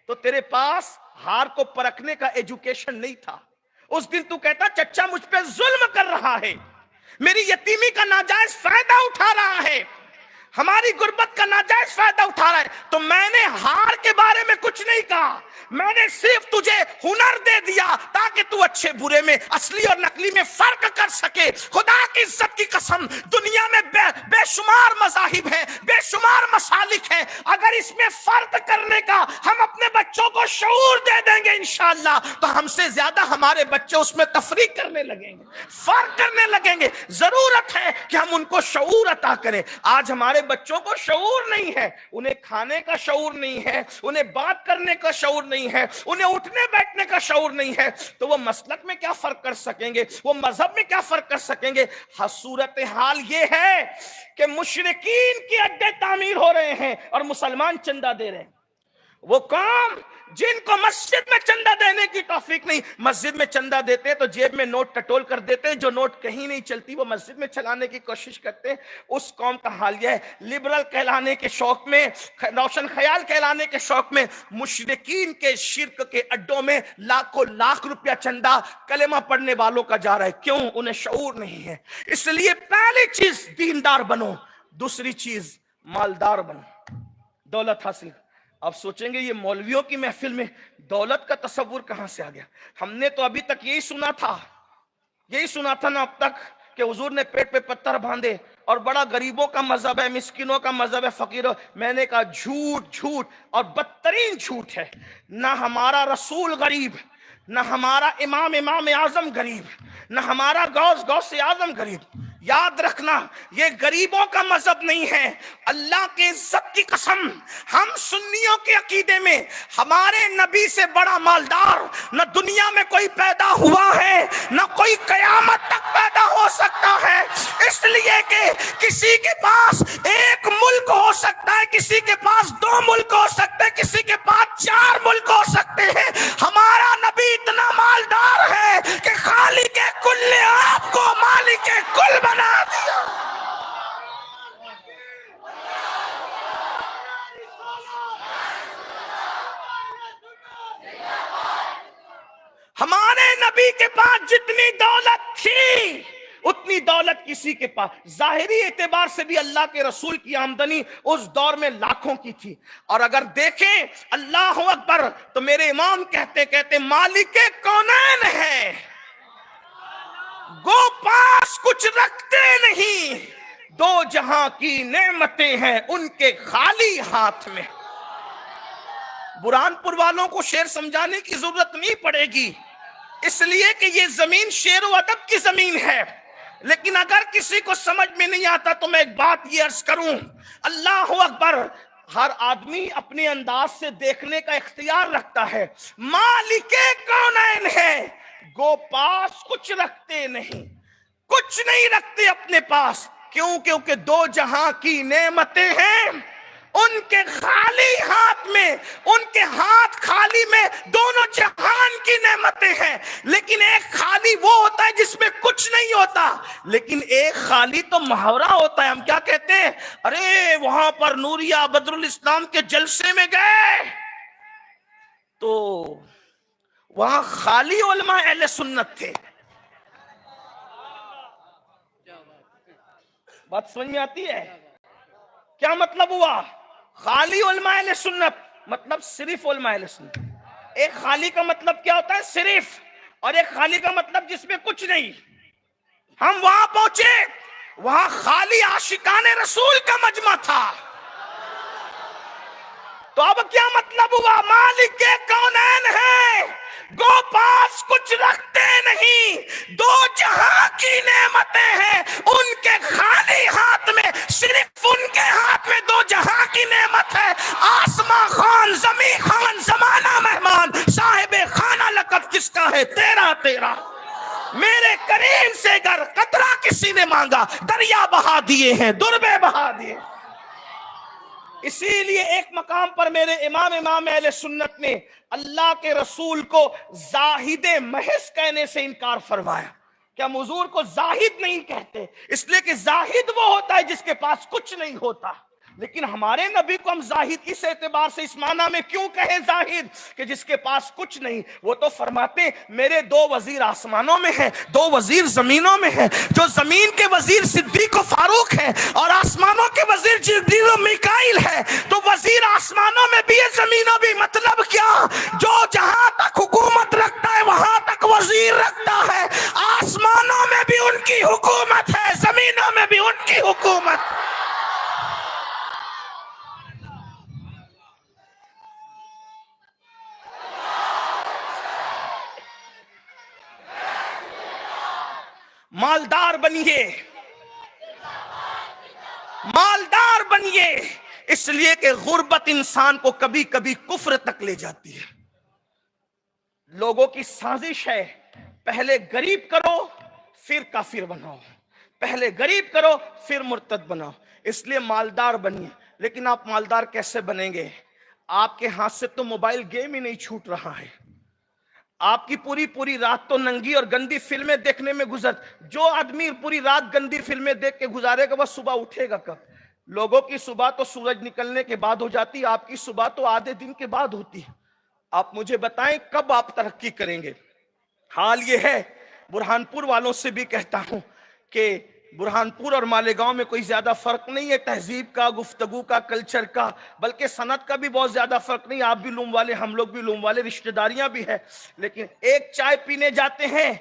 تو تیرے پاس ہار کو پرکھنے کا ایجوکیشن نہیں تھا. اس دن تو کہتا چچا مجھ پہ ظلم کر رہا ہے، میری یتیمی کا ناجائز فائدہ اٹھا رہا ہے، ہماری غربت کا ناجائز فائدہ اٹھا رہا ہے. تو میں نے ہار کے بارے میں کچھ نہیں کہا، میں نے صرف تجھے ہنر دے دیا تاکہ تو اچھے برے میں، اصلی اور نقلی میں فرق کر سکے. خدا کی عزت کی قسم، دنیا میں بے شمار مذاہب ہیں، بے شمار مسالک ہیں، اگر اس میں فرق کرنے کا ہم اپنے بچوں کو شعور دے دیں گے انشاءاللہ تو ہم سے زیادہ ہمارے بچے اس میں تفریق کرنے لگیں گے، فرق کرنے لگیں گے. ضرورت ہے کہ ہم ان کو شعور عطا کریں. آج ہمارے بچوں کو شعور نہیں ہے، انہیں کھانے کا شعور نہیں ہے، انہیں بات کرنے کا شعور نہیں ہے، انہیں اٹھنے بیٹھنے کا شعور نہیں ہے، تو وہ مسلک میں کیا فرق کر سکیں گے؟ وہ مذہب میں کیا فرق کر سکیں گے؟ صورتحال یہ ہے کہ مشرکین کے اڈے تعمیر ہو رہے ہیں اور مسلمان چندہ دے رہے ہیں. وہ قوم جن کو مسجد میں چندہ دینے کی توفیق نہیں، مسجد میں چندہ دیتے ہیں تو جیب میں نوٹ ٹٹول کر دیتے ہیں، جو نوٹ کہیں نہیں چلتی وہ مسجد میں چلانے کی کوشش کرتے ہیں. اس قوم کا حال یہ ہے، لبرل کہلانے کے شوق میں، روشن خیال کہلانے کے شوق میں مشرکین کے شرک کے اڈوں میں لاکھوں لاکھ روپیہ چندہ کلمہ پڑھنے والوں کا جا رہا ہے. کیوں؟ انہیں شعور نہیں ہے. اس لیے پہلی چیز دیندار بنو، دوسری چیز مالدار بنو، دولت حاصل. آپ سوچیں گے یہ مولویوں کی محفل میں دولت کا تصور کہاں سے آ گیا؟ ہم نے تو ابھی تک یہی سنا تھا نا اب تک کہ حضور نے پیٹ پہ پتھر باندھے اور بڑا غریبوں کا مذہب ہے، مسکینوں کا مذہب ہے، فقیروں. میں نے کہا جھوٹ اور بدترین جھوٹ ہے. نہ ہمارا رسول غریب، نہ ہمارا امام اعظم غریب، نہ ہمارا غوث اعظم غریب. یاد رکھنا یہ غریبوں کا مذہب نہیں ہے. اللہ کے عزت کی قسم، ہم سنیوں کے عقیدے میں ہمارے نبی سے بڑا مالدار نہ دنیا میں کوئی پیدا ہوا ہے، نہ کوئی قیامت تک پیدا ہو سکتا ہے. اس لیے کہ کسی کے پاس ایک ملک ہو سکتا ہے، کسی کے پاس 2 ملک ہو سکتے ہیں، کسی کے پاس 4 ملک ہو سکتے ہیں. ہمارا نبی اتنا مالدار ہے کہ خالق کل آپ کو مالک کل بنا دیا. ہمارے نبی کے پاس جتنی دولت تھی اتنی دولت کسی کے پاس. ظاہری اعتبار سے بھی اللہ کے رسول کی آمدنی اس دور میں لاکھوں کی تھی. اور اگر دیکھیں اللہ اکبر تو میرے امام کہتے مالک کونین ہے، گو پاس کچھ رکھتے نہیں، دو جہاں کی نعمتیں ہیں ان کے خالی ہاتھ میں. برہان پور والوں کو شعر سمجھانے کی ضرورت نہیں پڑے گی، اس لیے کہ یہ زمین شعر و ادب کی زمین ہے. لیکن اگر کسی کو سمجھ میں نہیں آتا تو میں ایک بات یہ عرض کروں، اللہ اکبر، ہر آدمی اپنے انداز سے دیکھنے کا اختیار رکھتا ہے. مالک کونین ہے، گو پاس کچھ رکھتے نہیں، کچھ نہیں رکھتے اپنے پاس. کیوں؟ کیونکہ دو جہاں کی نعمتیں ہیں ان کے خالی ہاتھ میں، ان کے ہاتھ خالی میں دونوں جہان کی نعمتیں ہیں. لیکن ایک خالی وہ ہوتا ہے جس میں کچھ نہیں ہوتا، لیکن ایک خالی تو محاورہ ہوتا ہے. ہم کیا کہتے ہیں؟ ارے وہاں پر نوریہ بدر الاسلام کے جلسے میں گئے تو وہاں خالی علماء اہل سنت تھے. بات سمجھ میں آتی ہے؟ کیا مطلب ہوا؟ خالی علماء اہل سنت مطلب صرف علماء اہل سنت. ایک خالی کا مطلب کیا ہوتا ہے؟ صرف. اور ایک خالی کا مطلب جس میں کچھ نہیں. ہم وہاں پہنچے، وہاں خالی عاشقان رسول کا مجمع تھا. تو اب کیا مطلب ہوا؟ مالک کونین ہے، گو پاس کچھ رکھتے نہیں، دو جہاں کی نعمتیں ہیں ان کے خالی ہاتھ میں، صرف ان کے ہاتھ میں دو جہاں کی نعمت ہے. آسمان خان، زمین خان، زمانہ مہمان، صاحب خانہ لقب کس کا ہے؟ تیرا تیرا. میرے کریم سے گر قطرہ کسی نے مانگا، دریا بہا دیے ہیں، دربے بہا دیے. اسی لیے ایک مقام پر میرے امام اہل سنت نے اللہ کے رسول کو زاہد محض کہنے سے انکار فرمایا کہ ہم حضور کو زاہد نہیں کہتے، اس لیے کہ زاہد وہ ہوتا ہے جس کے پاس کچھ نہیں ہوتا. لیکن ہمارے نبی کو ہم زاہد اس اعتبار سے اس معنی میں کیوں کہیں زاہد کہ جس کے پاس کچھ نہیں؟ وہ تو فرماتے میرے دو وزیر آسمانوں میں ہیں، دو وزیر زمینوں میں ہیں. جو زمین کے وزیر صدیق و فاروق ہیں اور آسمانوں کے وزیر جبریل و میکائیل ہے، تو وزیر آسمانوں میں بھی ہے، زمینوں بھی. مطلب کیا؟ جو جہاں تک حکومت رکھتا ہے وہاں تک وزیر رکھتا ہے. آسمانوں میں بھی ان کی حکومت ہے، زمینوں میں بھی ان کی حکومت. مالدار بنیے، مالدار بنیے، اس لیے کہ غربت انسان کو کبھی کبھی کفر تک لے جاتی ہے. لوگوں کی سازش ہے پہلے غریب کرو پھر کافر بناؤ، پہلے غریب کرو پھر مرتد بناؤ. اس لیے مالدار بنیے. لیکن آپ مالدار کیسے بنیں گے؟ آپ کے ہاتھ سے تو موبائل گیم ہی نہیں چھوٹ رہا ہے. آپ کی پوری رات تو ننگی اور گندی فلمیں دیکھنے میں گزر. جو آدمی پوری رات گندی فلمیں دیکھ کے گزارے گا وہ صبح اٹھے گا کب؟ لوگوں کی صبح تو سورج نکلنے کے بعد ہو جاتی، آپ کی صبح تو آدھے دن کے بعد ہوتی ہے. آپ مجھے بتائیں کب آپ ترقی کریں گے؟ حال یہ ہے، برہان پور والوں سے بھی کہتا ہوں کہ برہان پور اور مالیگاؤں میں کوئی زیادہ فرق نہیں ہے تہذیب کا، گفتگو کا، کلچر کا، بلکہ صنعت کا بھی بہت زیادہ فرق نہیں. آپ بھی لوم والے، ہم لوگ بھی لوم والے، رشتہ داریاں بھی ہیں. لیکن ایک چائے پینے جاتے ہیں،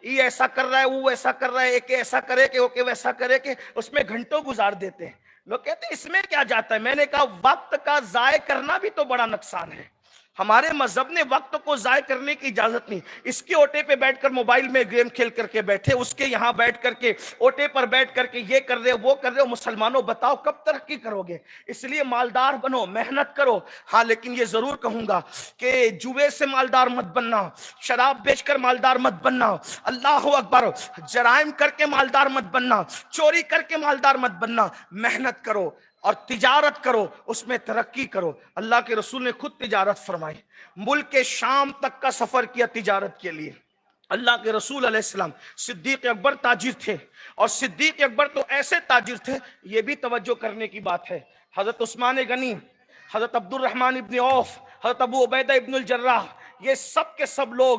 یہ ایسا کر رہا ہے، وہ ایسا کر رہا ہے، ایک ایسا کرے کہ اوکے ویسا کرے کہ اس میں گھنٹوں گزار دیتے ہیں. لوگ کہتے ہیں اس میں کیا جاتا ہے؟ میں نے کہا وقت کا ضائع کرنا بھی تو بڑا نقصان ہے. ہمارے مذہب نے وقت کو ضائع کرنے کی اجازت نہیں. اس کے اوٹے پہ بیٹھ کر موبائل میں گیم کھیل کر کے بیٹھے، اس کے یہاں بیٹھ کر کے اوٹے پر بیٹھ کر کے یہ کر رہے وہ کر رہے. مسلمانوں بتاؤ کب ترقی کرو گے؟ اس لیے مالدار بنو، محنت کرو. ہاں لیکن یہ ضرور کہوں گا کہ جوے سے مالدار مت بننا، شراب بیچ کر مالدار مت بننا، اللہ اکبر، جرائم کر کے مالدار مت بننا، چوری کر کے مالدار مت بننا. محنت کرو اور تجارت کرو، اس میں ترقی کرو. اللہ کے رسول نے خود تجارت فرمائی، ملک شام تک کا سفر کیا تجارت کے لیے. اللہ کے رسول علیہ السلام صدیق اکبر تاجر تھے، اور صدیق اکبر تو ایسے تاجر تھے، یہ بھی توجہ کرنے کی بات ہے. حضرت عثمان غنی، حضرت عبد الرحمن ابن عوف، حضرت ابو عبیدہ ابن الجراح، یہ سب کے سب لوگ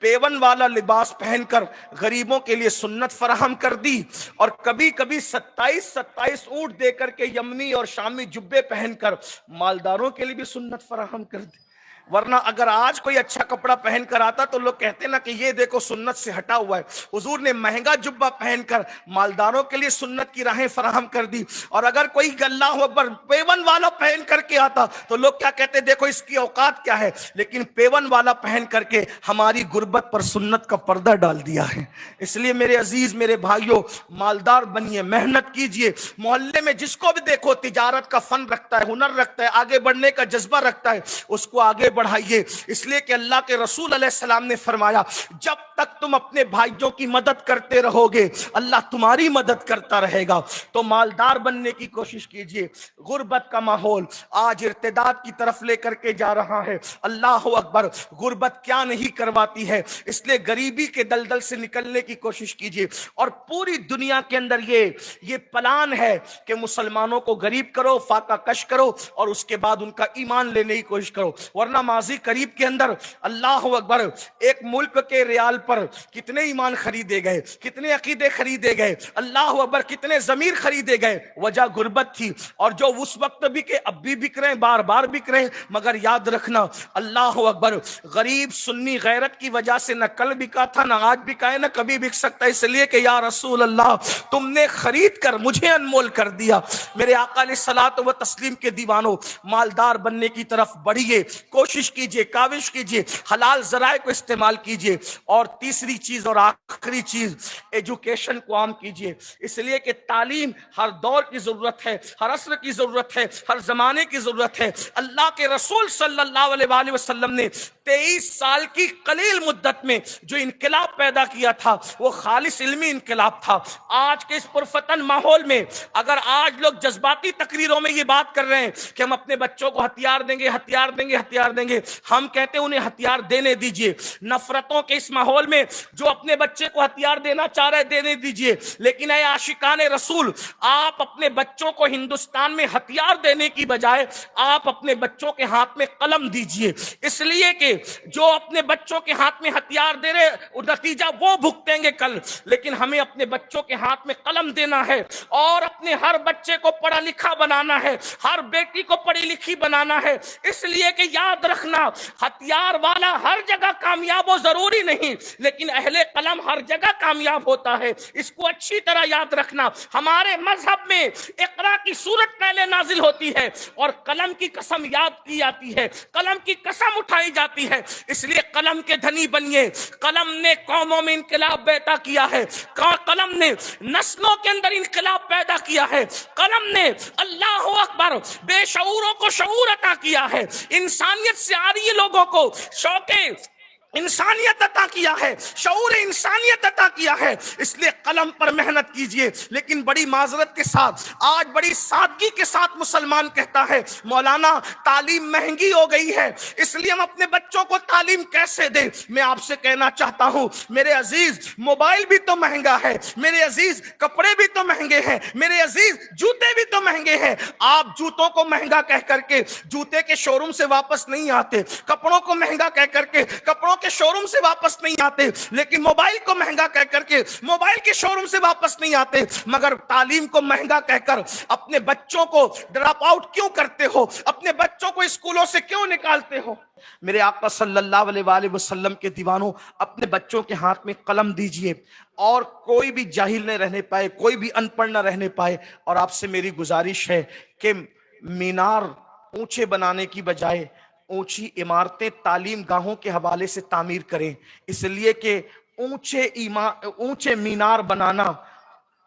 پیون والا لباس پہن کر غریبوں کے لیے سنت فراہم کر دی، اور کبھی کبھی 27 اونٹ دے کر کے یمنی اور شامی جبے پہن کر مالداروں کے لیے بھی سنت فراہم کر دی۔ ورنہ اگر آج کوئی اچھا کپڑا پہن کر آتا تو لوگ کہتے نا کہ یہ دیکھو سنت سے ہٹا ہوا ہے۔ حضور نے مہنگا جبہ پہن کر مالداروں کے لیے سنت کی راہیں فراہم کر دی، اور اگر کوئی اللہ اکبر پیون والا پہن کر کے آتا تو لوگ کیا کہتے، دیکھو اس کی اوقات کیا ہے، لیکن پیون والا پہن کر کے ہماری غربت پر سنت کا پردہ ڈال دیا ہے۔ اس لیے میرے عزیز، میرے بھائیوں، مالدار بنیے، محنت کیجئے، محلے میں جس کو بھی دیکھو تجارت کا فن رکھتا ہے، ہنر رکھتا ہے، آگے بڑھنے کا جذبہ رکھتا ہے، اس کو آگے بڑھائیے۔ اس لیے کہ اللہ کے رسول علیہ السلام نے فرمایا، جب تک تم اپنے بھائیوں کی مدد کرتے رہو گے اللہ تمہاری مدد کرتا رہے گا۔ تو مالدار بننے کی کوشش کیجئے۔ غربت کا ماحول آج ارتداد کی طرف لے کر کے جا رہا ہے۔ اللہ اکبر، غربت کیا نہیں کرواتی ہے۔ اس لیے غریبی کے دلدل سے نکلنے کی کوشش کیجئے، اور پوری دنیا کے اندر یہ پلان ہے کہ مسلمانوں کو غریب کرو، فاقہ کش کرو، اور اس کے بعد ان کا ایمان لینے کی کوشش کرو۔ ورنہ ماضی قریب کے اندر اللہ اکبر ایک ملک کے ریال پر کتنے ایمان خریدے گئے، کتنے عقیدے خریدے گئے، اللہ اکبر کتنے ضمیر خریدے گئے، وجہ غربت تھی۔ اور جو اس وقت بھی کہ اب بھی بک رہے ہیں، بار بار بک رہے ہیں، مگر یاد رکھنا اللہ اکبر غریب سنی غیرت کی وجہ سے نہ کل بکا تھا، نہ آج بکا ہے، نہ کبھی بک سکتا ہے۔ اس لیے کہ یا رسول اللہ تم نے خرید کر مجھے انمول کر دیا۔ میرے آقا علیہ الصلوۃ و تسلیم کے دیوانوں، مالدار بننے کی طرف بڑھیے، کوشش کیجئے، کاوش کیجئے، حلال ذرائع کو استعمال کیجئے۔ اور تیسری چیز اور آخری چیز، ایجوکیشن کو عام کیجئے۔ اس لیے کہ تعلیم ہر دور کی ضرورت ہے، ہر عصر کی ضرورت ہے، ہر زمانے کی ضرورت ہے۔ اللہ کے رسول صلی اللہ علیہ وآلہ وسلم نے 23 سال کی قلیل مدت میں جو انقلاب پیدا کیا تھا وہ خالص علمی انقلاب تھا۔ آج کے اس پرفتن ماحول میں اگر آج لوگ جذباتی تقریروں میں یہ بات کر رہے ہیں کہ ہم اپنے بچوں کو ہتھیار دیں گے، ہتھیار دیں گے، ہتھیار دیں گے، ہم کہتے ہیں انہیں ہتھیار دینے دیجئے۔ نفرتوں کے اس ماحول میں جو اپنے بچے کو ہتھیار دینا چاہ رہے دینے دیجئے، لیکن اے عاشقان رسول، آپ اپنے بچوں کو ہندوستان میں ہتھیار دینے کی بجائے آپ اپنے بچوں کے ہاتھ میں قلم دیجئے۔ اس لیے کہ جو اپنے بچوں کے ہاتھ میں ہتھیار دے رہے نتیجہ وہ بھگتیں گے کل، لیکن ہمیں اپنے بچوں کے ہاتھ میں قلم دینا ہے، اور اپنے ہر بچے کو پڑھا لکھا بنانا ہے، ہر بیٹی کو پڑھی لکھی بنانا ہے۔ اس لیے کہ یاد رکھنا ہتھیار والا ہر جگہ کامیاب ہو ضروری نہیں، لیکن اہل قلم ہر جگہ کامیاب ہوتا ہے۔ اس کو اچھی طرح یاد رکھنا۔ ہمارے مذہب میں اقرا کی سورت پہلے نازل ہوتی ہے اور قلم کی قسم یاد کی جاتی ہے، قلم کی قسم اٹھائی جاتی ہے۔ اس لیے قلم کے دھنی بنیے۔ قلم نے قوموں میں انقلاب پیدا کیا ہے، قلم نے نسلوں کے اندر انقلاب پیدا کیا ہے، قلم نے اللہ اکبر بے شعوروں کو شعور عطا کیا ہے، انسانیت سے عاری لوگوں کو شوق انسانیت عطا کیا ہے، شعور انسانیت عطا کیا ہے۔ اس لیے قلم پر محنت کیجئے۔ لیکن بڑی معذرت کے ساتھ آج بڑی سادگی کے ساتھ مسلمان کہتا ہے مولانا تعلیم مہنگی ہو گئی ہے، اس لیے ہم اپنے بچوں کو تعلیم کیسے دیں؟ میں آپ سے کہنا چاہتا ہوں میرے عزیز، موبائل بھی تو مہنگا ہے، میرے عزیز کپڑے بھی تو مہنگے ہیں، میرے عزیز جوتے بھی تو مہنگے ہیں۔ آپ جوتوں کو مہنگا کہہ کر کے جوتے کے شو روم سے واپس نہیں آتے، کپڑوں کو مہنگا کہہ کر کے کپڑوں کے شو روم سے واپس نہیں آتے، لیکن موبائل کو مہنگا کہہ کر کے موبائل کے شو روم سے واپس نہیں آتے۔ مگر تعلیم کو مہنگا کہہ کر اپنے بچوں کو ڈراپ آؤٹ کیوں کرتے ہو؟ اپنے بچوں کو اسکولوں سے کیوں نکالتے ہو؟ میرے آقا صلی اللہ علیہ وآلہ وسلم کے دیوانوں، اپنے بچوں کے ہاتھ میں قلم دیجئے، اور کوئی بھی جاہل نہ رہنے پائے، کوئی بھی ان پڑھ نہ رہنے پائے۔ اور آپ سے میری گزارش ہے کہ مینار اونچے بنانے کی بجائے اونچی عمارتیں تعلیم گاہوں کے حوالے سے تعمیر کریں۔ اس لیے کہ اونچے مینار بنانا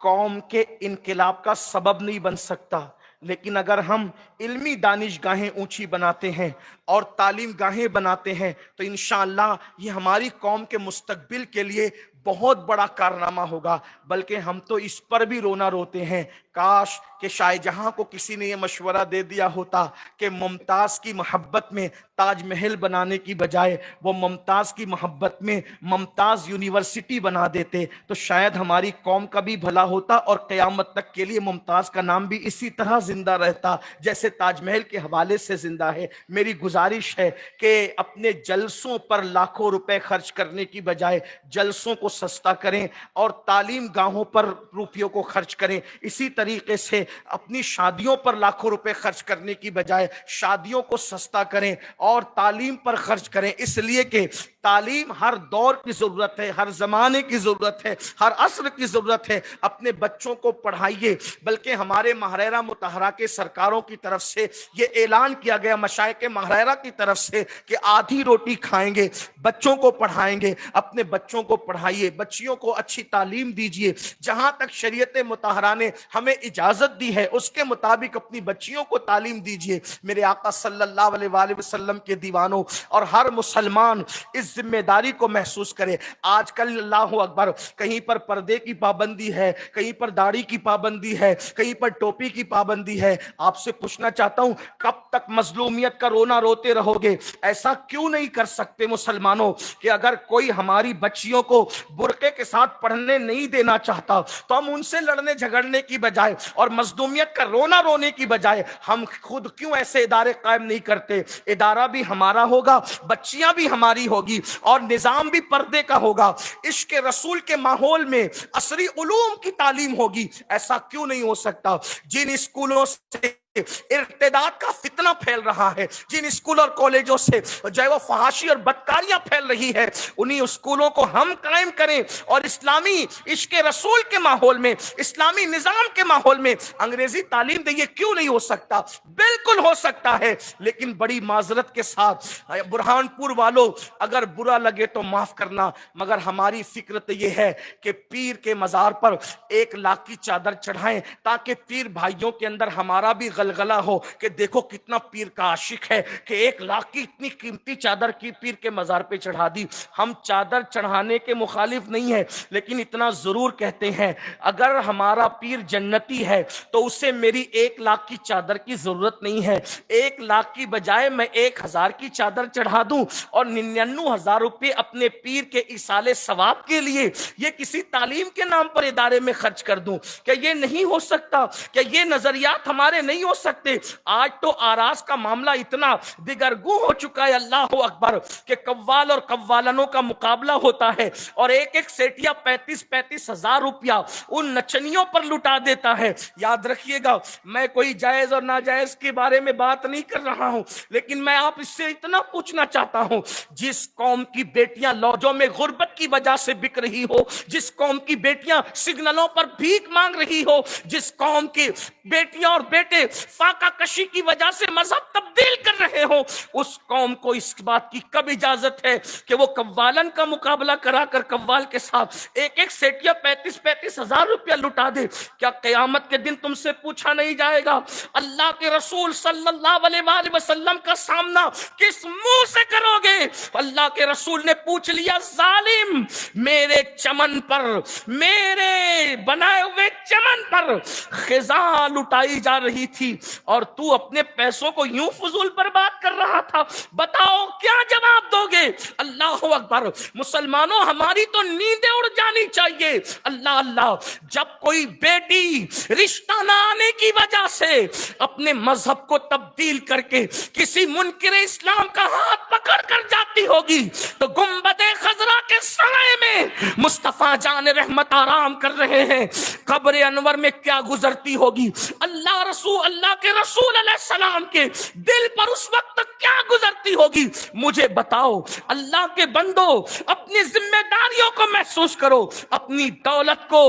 قوم کے انقلاب کا سبب نہیں بن سکتا، لیکن اگر ہم علمی دانش گاہیں اونچی بناتے ہیں اور تعلیم گاہیں بناتے ہیں تو انشاءاللہ یہ ہماری قوم کے مستقبل کے لیے بہت بڑا کارنامہ ہوگا، بلکہ ہم تو اس پر بھی رونا روتے ہیں، کاش کہ شاہ جہاں کو کسی نے یہ مشورہ دے دیا ہوتا کہ ممتاز کی محبت میں تاج محل بنانے کی بجائے وہ ممتاز کی محبت میں ممتاز یونیورسٹی بنا دیتے، تو شاید ہماری قوم کا بھی بھلا ہوتا اور قیامت تک کے لیے ممتاز کا نام بھی اسی طرح زندہ رہتا جیسے تاج محل کے حوالے سے زندہ ہے۔ میری گزارش ہے کہ اپنے جلسوں پر لاکھوں روپے خرچ کرنے کی بجائے جلسوں کو سستا کریں اور تعلیم گاہوں پر روپیوں کو خرچ کریں۔ اسی طریقے سے اپنی شادیوں پر لاکھوں روپے خرچ کرنے کی بجائے شادیوں کو سستا کریں اور تعلیم پر خرچ کریں، اس لیے کہ تعلیم ہر دور کی ضرورت ہے، ہر زمانے کی ضرورت ہے، ہر عصر کی ضرورت ہے۔ اپنے بچوں کو پڑھائیے، بلکہ ہمارے ماہرہ مطہرہ کے سرکاروں کی طرف سے یہ اعلان کیا گیا، مشائخ ماہرہ کی طرف سے، کہ آدھی روٹی کھائیں گے، بچوں کو پڑھائیں گے۔ اپنے بچوں کو پڑھائیے، بچیوں کو اچھی تعلیم دیجیے، جہاں تک شریعت مطہرہ نے ہمیں اجازت دی ہے اس کے مطابق اپنی بچیوں کو تعلیم دیجیے۔ میرے آقا صلی اللہ علیہ وآلہ وسلم کے دیوانوں، اور ہر مسلمان اس ذمہ داری کو محسوس کرے۔ آج کل اللہ اکبر، کہیں پر پردے کی پابندی ہے، کہیں پر داڑھی کی پابندی ہے، کہیں پر ٹوپی کی پابندی ہے۔ آپ سے پوچھنا چاہتا ہوں، کب تک مظلومیت کا رونا روتے رہو گے؟ ایسا کیوں نہیں کر سکتے مسلمانوں کہ اگر کوئی ہماری بچیوں کو برقعے کے ساتھ پڑھنے نہیں دینا چاہتا تو ہم ان سے لڑنے جھگڑنے کی بجائے اور مظلومیت کا رونا رونے کی بجائے ہم خود کیوں ایسے ادارے قائم نہیں کرتے؟ ادارہ بھی ہمارا ہوگا، بچیاں بھی ہماری ہوگی، اور نظام بھی پردے کا ہوگا، عشق رسول کے ماحول میں عصری علوم کی تعلیم ہوگی۔ ایسا کیوں نہیں ہو سکتا؟ جن اسکولوں سے ارتداد کا فتنہ پھیل رہا ہے، جن اسکول اور کالجوں سے جو ہے وہ فحاشی اور بدکاریاں پھیل رہی ہے، انہی اسکولوں کو ہم قائم کریں اور اسلامی عشق رسول کے ماحول میں، اسلامی نظام کے ماحول میں انگریزی تعلیم دیں۔ یہ کیوں نہیں ہو سکتا؟ بالکل ہو سکتا ہے، لیکن بڑی معذرت کے ساتھ برہان پور والوں، اگر برا لگے تو معاف کرنا، مگر ہماری فکر تو یہ ہے کہ پیر کے مزار پر 1 لاکھ کی چادر چڑھائیں تاکہ پیر بھائیوں کے اندر ہمارا بھی غلغلہ ہو کہ دیکھو کتنا پیر کا عاشق ہے کہ 1 لاکھ کی اتنی قیمتی چادر کی پیر کے مزار پہ چڑھا دی۔ ہم چادر چڑھانے کے مخالف نہیں ہیں، لیکن اتنا ضرور کہتے ہیں اگر ہمارا پیر جنتی ہے تو اسے میری 1 لاکھ کی چادر کی ضرورت نہیں ہے۔ 1 لاکھ کی بجائے میں 1000 کی چادر چڑھا دوں اور 99,000 روپے اپنے پیر کے ایصال ثواب کے لیے یہ کسی تعلیم کے نام پر ادارے میں خرچ کر دوں۔ کہ یہ نہیں ہو سکتا؟ کہ یہ نظریات ہمارے نہیں ہو سکتے؟ آج تو آراز کا معاملہ اتنا دگرگوں ہو چکا ہے، اللہ اکبر، کہ قوال اور قوالنوں کا مقابلہ ہوتا ہے اور ایک سیٹیا 35,000 روپیہ ان نچنیوں پر لٹا دیتا ہے۔ یاد رکھیے گا، میں کوئی جائز اور ناجائز کے بارے میں بات نہیں کر رہا ہوں، لیکن میں آپ اس سے اتنا پوچھنا چاہتا ہوں، جس قوم کی بیٹیاں لوجوں میں غربت کی وجہ سے بک رہی ہو، جس قوم کی بیٹیاں سگنلوں پر بھیک مانگ رہی ہو، جس قوم کی بیٹیاں اور بیٹے فاقہ کشی کی وجہ سے مذہب تبدیل کر رہے ہو، اس قوم کو اس بات کی کب اجازت ہے کہ وہ قوالن کا مقابلہ کرا کر قوال کے ساتھ ایک سیٹیا 35,000 روپیہ لٹا دے؟ کیا قیامت کے دن تم سے پوچھا نہیں جائے گا اللہ کے رسول صلی اللہ علیہ وآلہ وسلم کا سامنا کس منہ سے کرو گے؟ اللہ کے رسول نے پوچھ لیا، ظالم، میرے چمن پر، میرے بنائے ہوئے چمن پر خزاں لٹائی جا رہی تھی اور تو اپنے پیسوں کو یوں فضول برباد کر رہا تھا، بتاؤ کیا جواب دو گے؟ اللہ اکبر، مسلمانوں ہماری تو نیندیں اڑ جانی چاہیے۔ اللہ اللہ، جب کوئی بیٹی رشتہ نہ آنے کی وجہ سے اپنے مذہب کو تبدیل کر کے کسی منکر اسلام کا ہاتھ پکڑ کر جاتی ہوگی تو گنبد خضرا کے سائے میں مصطفیٰ جان رحمت آرام کر رہے ہیں، قبر انور میں کیا گزرتی ہوگی؟ اللہ کے رسول علیہ السلام کے دل پر اس وقت کیا گزرتی ہوگی؟ مجھے بتاؤ۔ اللہ کے بندو، اپنی ذمہ داریوں کو محسوس کرو، اپنی دولت کو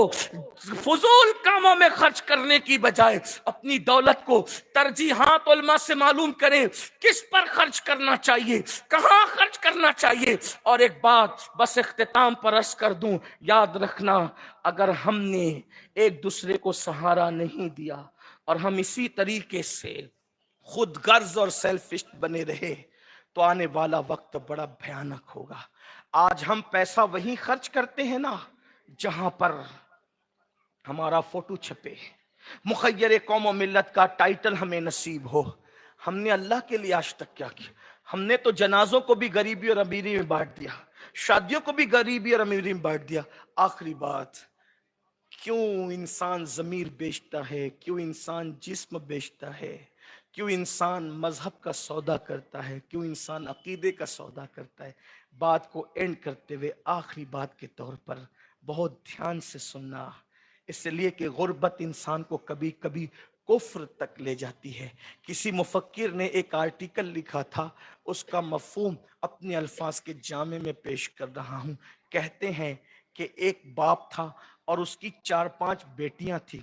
فضول کاموں میں خرچ کرنے کی بجائے اپنی دولت کو ترجیحات علماء سے معلوم کریں، کس پر خرچ کرنا چاہیے، کہاں خرچ کرنا چاہیے۔ اور ایک بات بس اختتام پر عرض کر دوں، یاد رکھنا، اگر ہم نے ایک دوسرے کو سہارا نہیں دیا اور ہم اسی طریقے سے خود غرض اور سیلفش بنے رہے تو آنے والا وقت بڑا بھیانک ہوگا۔ آج ہم پیسہ وہیں خرچ کرتے ہیں نا جہاں پر ہمارا فوٹو چھپے، مخیر قوم و ملت کا ٹائٹل ہمیں نصیب ہو۔ ہم نے اللہ کے لیے آج تک کیا کیا؟ ہم نے تو جنازوں کو بھی غریبی اور امیری میں بانٹ دیا، شادیوں کو بھی غریبی اور امیری میں بانٹ دیا۔ آخری بات، کیوں انسان ضمیر بیچتا ہے؟ کیوں انسان جسم بیچتا ہے؟ کیوں انسان مذہب کا سودا کرتا ہے؟ کیوں انسان عقیدے کا سودا کرتا ہے؟ بات کو اینڈ کرتے ہوئے آخری بات کے طور پر بہت دھیان سے سننا، اس لیے کہ غربت انسان کو کبھی کبھی کفر تک لے جاتی ہے۔ کسی مفکر نے ایک آرٹیکل لکھا تھا، اس کا مفہوم اپنے الفاظ کے جامع میں پیش کر رہا ہوں۔ کہتے ہیں کہ ایک باپ تھا اور اس کی 4-5 بیٹیاں تھیں۔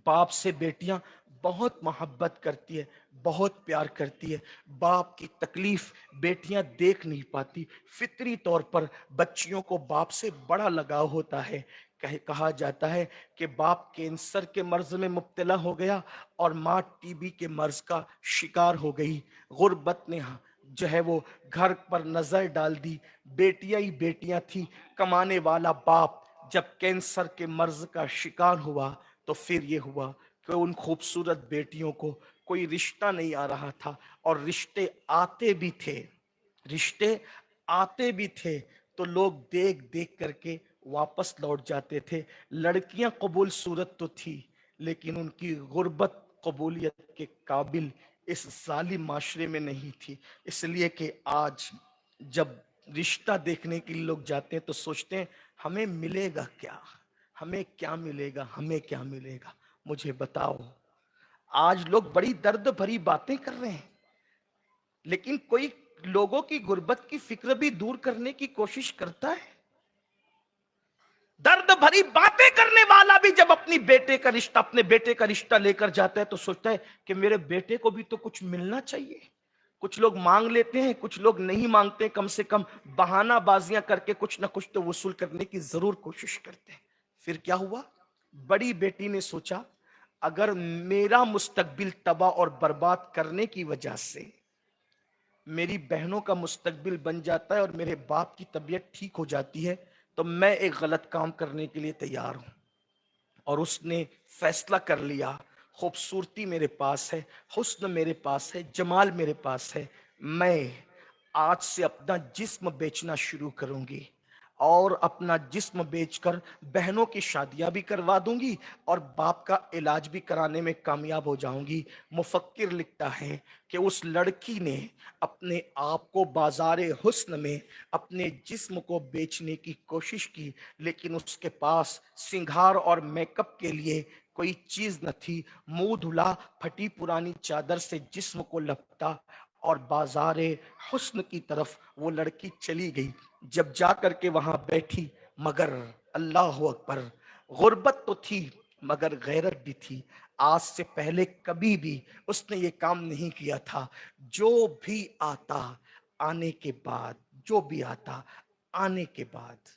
باپ سے بیٹیاں بہت محبت کرتی ہے، بہت پیار کرتی ہے۔ باپ کی تکلیف بیٹیاں دیکھ نہیں پاتی۔ فطری طور پر بچیوں کو باپ سے بڑا لگاؤ ہوتا ہے۔ کہا جاتا ہے کہ باپ کینسر کے مرض میں مبتلا ہو گیا اور ماں ٹی بی کے مرض کا شکار ہو گئی۔ غربت نے جو ہے وہ گھر پر نظر ڈال دی، بیٹیاں ہی بیٹیاں تھیں۔ کمانے والا باپ جب کینسر کے مرض کا شکار ہوا تو پھر یہ ہوا کہ ان خوبصورت بیٹیوں کو کوئی رشتہ نہیں آ رہا تھا، اور رشتے آتے بھی تھے، رشتے آتے بھی تھے تو لوگ دیکھ دیکھ کر کے واپس لوٹ جاتے تھے۔ لڑکیاں قبول صورت تو تھی، لیکن ان کی غربت قبولیت کے قابل اس ظالم معاشرے میں نہیں تھی۔ اس لیے کہ آج جب رشتہ دیکھنے کے لیے لوگ جاتے ہیں تو سوچتے ہیں ہمیں ملے گا کیا، ہمیں کیا ملے گا، ہمیں کیا ملے گا۔ مجھے بتاؤ، آج لوگ بڑی درد بھری باتیں کر رہے ہیں، لیکن کوئی لوگوں کی غربت کی فکر بھی دور کرنے کی کوشش کرتا ہے؟ درد بھری باتیں کرنے والا بھی جب اپنے بیٹے کا رشتہ لے کر جاتا ہے تو سوچتا ہے کہ میرے بیٹے کو بھی تو کچھ ملنا چاہیے۔ کچھ لوگ مانگ لیتے ہیں، کچھ لوگ نہیں مانگتے، کم سے کم بہانہ بازیاں کر کے کچھ نہ کچھ تو وصول کرنے کی ضرور کوشش کرتے ہیں۔ پھر کیا ہوا؟ بڑی بیٹی نے سوچا اگر میرا مستقبل تباہ اور برباد کرنے کی وجہ سے میری بہنوں کا مستقبل بن جاتا ہے اور میرے باپ کی طبیعت ٹھیک ہو جاتی ہے تو میں ایک غلط کام کرنے کے لیے تیار ہوں۔ اور اس نے فیصلہ کر لیا، خوبصورتی میرے پاس ہے، حسن میرے پاس ہے، جمال میرے پاس ہے، میں آج سے اپنا جسم بیچنا شروع کروں گی اور اپنا جسم بیچ کر بہنوں کی شادیاں بھی کروا دوں گی اور باپ کا علاج بھی کرانے میں کامیاب ہو جاؤں گی۔ مفکر لکھتا ہے کہ اس لڑکی نے اپنے آپ کو بازار حسن میں اپنے جسم کو بیچنے کی کوشش کی، لیکن اس کے پاس سنگھار اور میک اپ کے لیے کوئی چیز نہ تھی۔ منہ دھلا پھٹی پرانی چادر سے جسم کو لپٹا اور بازار حسن کی طرف وہ لڑکی چلی گئی۔ جب جا کر کے وہاں بیٹھی، مگر اللہ اکبر، غربت تو تھی مگر غیرت بھی تھی۔ آج سے پہلے کبھی بھی اس نے یہ کام نہیں کیا تھا۔ جو بھی آتا آنے کے بعد، جو بھی آتا آنے کے بعد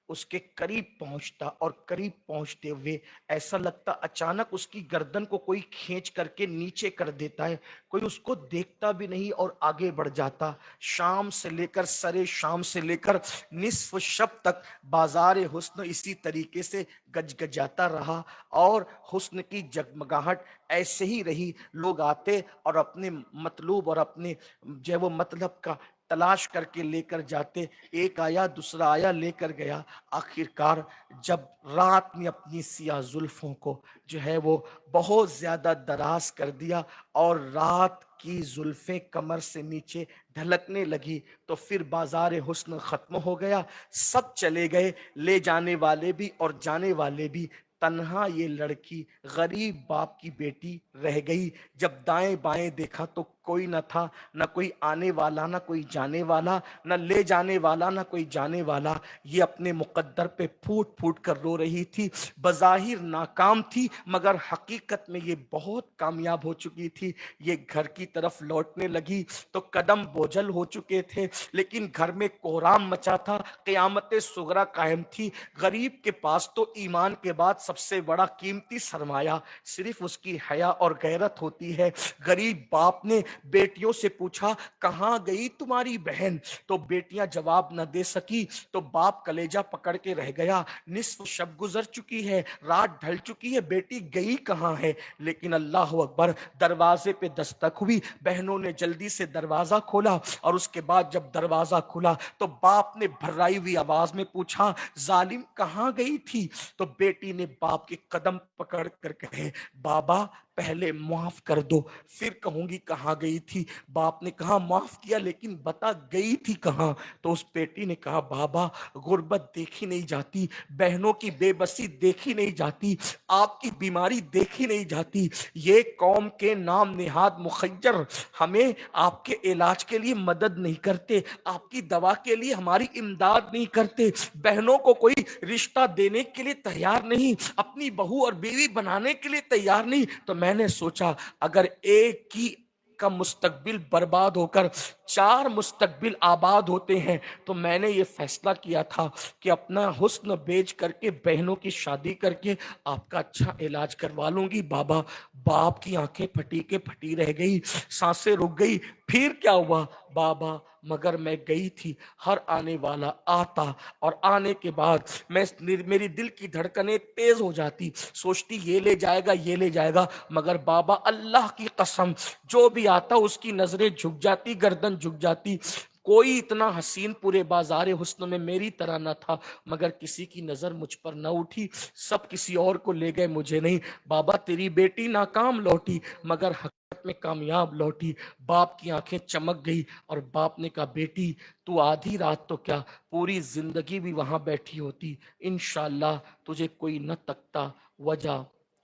اس کے قریب پہنچتا اور قریب پہنچتے ہوئے ایسا لگتا اچانک اس کی گردن کو کوئی کھینچ کر کے نیچے کر دیتا ہے، کوئی اس کو دیکھتا بھی نہیں اور آگے بڑھ جاتا۔ شام سے لے کر سرے شام سے لے کر نصف شب تک بازار حسن اسی طریقے سے گج گجاتا رہا اور حسن کی جگمگاہٹ ایسے ہی رہی۔ لوگ آتے اور اپنے مطلوب اور اپنے جو ہے وہ مطلب کا تلاش کر کے لے کر جاتے، ایک آیا دوسرا آیا لے کر گیا۔ آخرکار جب رات نے اپنی سیاہ زلفوں کو جو ہے وہ بہت زیادہ دراز کر دیا اور رات کی زلفیں کمر سے نیچے ڈھلکنے لگی تو پھر بازار حسن ختم ہو گیا۔ سب چلے گئے، لے جانے والے بھی اور جانے والے بھی، تنہا یہ لڑکی غریب باپ کی بیٹی رہ گئی۔ جب دائیں بائیں دیکھا تو کوئی نہ تھا، نہ کوئی آنے والا نہ کوئی جانے والا، نہ لے جانے والا نہ کوئی جانے والا۔ یہ اپنے مقدر پہ پھوٹ پھوٹ کر رو رہی تھی۔ بظاہر ناکام تھی مگر حقیقت میں یہ بہت کامیاب ہو چکی تھی۔ یہ گھر کی طرف لوٹنے لگی تو قدم بوجھل ہو چکے تھے، لیکن گھر میں کوہرام مچا تھا، قیامت صغریٰ قائم تھی۔ غریب کے پاس تو ایمان کے بعد سب سب سے بڑا قیمتی سرمایہ صرف اس کی حیا اور غیرت ہوتی ہے۔ غریب باپ نے بیٹیوں سے پوچھا کہاں گئی تمہاری بہن؟ تو بیٹیاں جواب نہ دے سکی تو باپ کلیجہ پکڑ کے رہ گیا۔ نصف شب گزر چکی ہے، رات ڈھل چکی ہے، بیٹی گئی کہاں ہے؟ لیکن اللہ اکبر، دروازے پہ دستک ہوئی، بہنوں نے جلدی سے دروازہ کھولا، اور اس کے بعد جب دروازہ کھلا تو باپ نے بھرائی ہوئی آواز میں پوچھا ظالم کہاں گئی تھی؟ تو بیٹی نے باپ کے قدم پکڑ کر کہے بابا پہلے معاف کر دو پھر کہوں گی کہاں گئی تھی۔ باپ نے کہا معاف کیا لیکن بتا گئی تھی کہاں؟ تو اس بیٹی نے کہا بابا غربت دیکھی نہیں جاتی، بہنوں کی بے بسی دیکھی نہیں جاتی، آپ کی بیماری دیکھی نہیں جاتی، یہ قوم کے نام نہاد مخیر ہمیں آپ کے علاج کے لیے مدد نہیں کرتے، آپ کی دوا کے لیے ہماری امداد نہیں کرتے، بہنوں کو کوئی رشتہ دینے کے لیے تیار نہیں، اپنی بہو اور بیوی بنانے کے لیے تیار نہیں۔ تو میں نے سوچا اگر ایک کی کا مستقبل برباد ہو کر 4 مستقبل آباد ہوتے ہیں تو میں نے یہ فیصلہ کیا تھا کہ اپنا حسن بیچ کر کے بہنوں کی شادی کر کے آپ کا اچھا علاج کروا لوں گی۔ بابا باپ کی آنکھیں پھٹی کے پھٹی رہ گئی، سانسیں رک گئی۔ پھر کیا ہوا بابا؟ مگر میں گئی تھی، ہر آنے والا آتا اور آنے کے بعد میری دل کی دھڑکنیں تیز ہو جاتی، سوچتی یہ لے جائے گا یہ لے جائے گا، مگر بابا اللہ کی قسم جو بھی آتا اس کی نظریں جھک جاتی، گردن جھک جاتی۔ کوئی اتنا حسین پورے بازار حسن میں میری طرح نہ تھا، مگر کسی کی نظر مجھ پر نہ اٹھی، سب کسی اور کو لے گئے مجھے نہیں۔ بابا تیری بیٹی ناکام لوٹی مگر حقیقت میں کامیاب لوٹی۔ باپ کی آنکھیں چمک گئی اور باپ نے کہا بیٹی تو آدھی رات تو کیا پوری زندگی بھی وہاں بیٹھی ہوتی، انشاءاللہ تجھے کوئی نہ تکتا۔ وجہ؟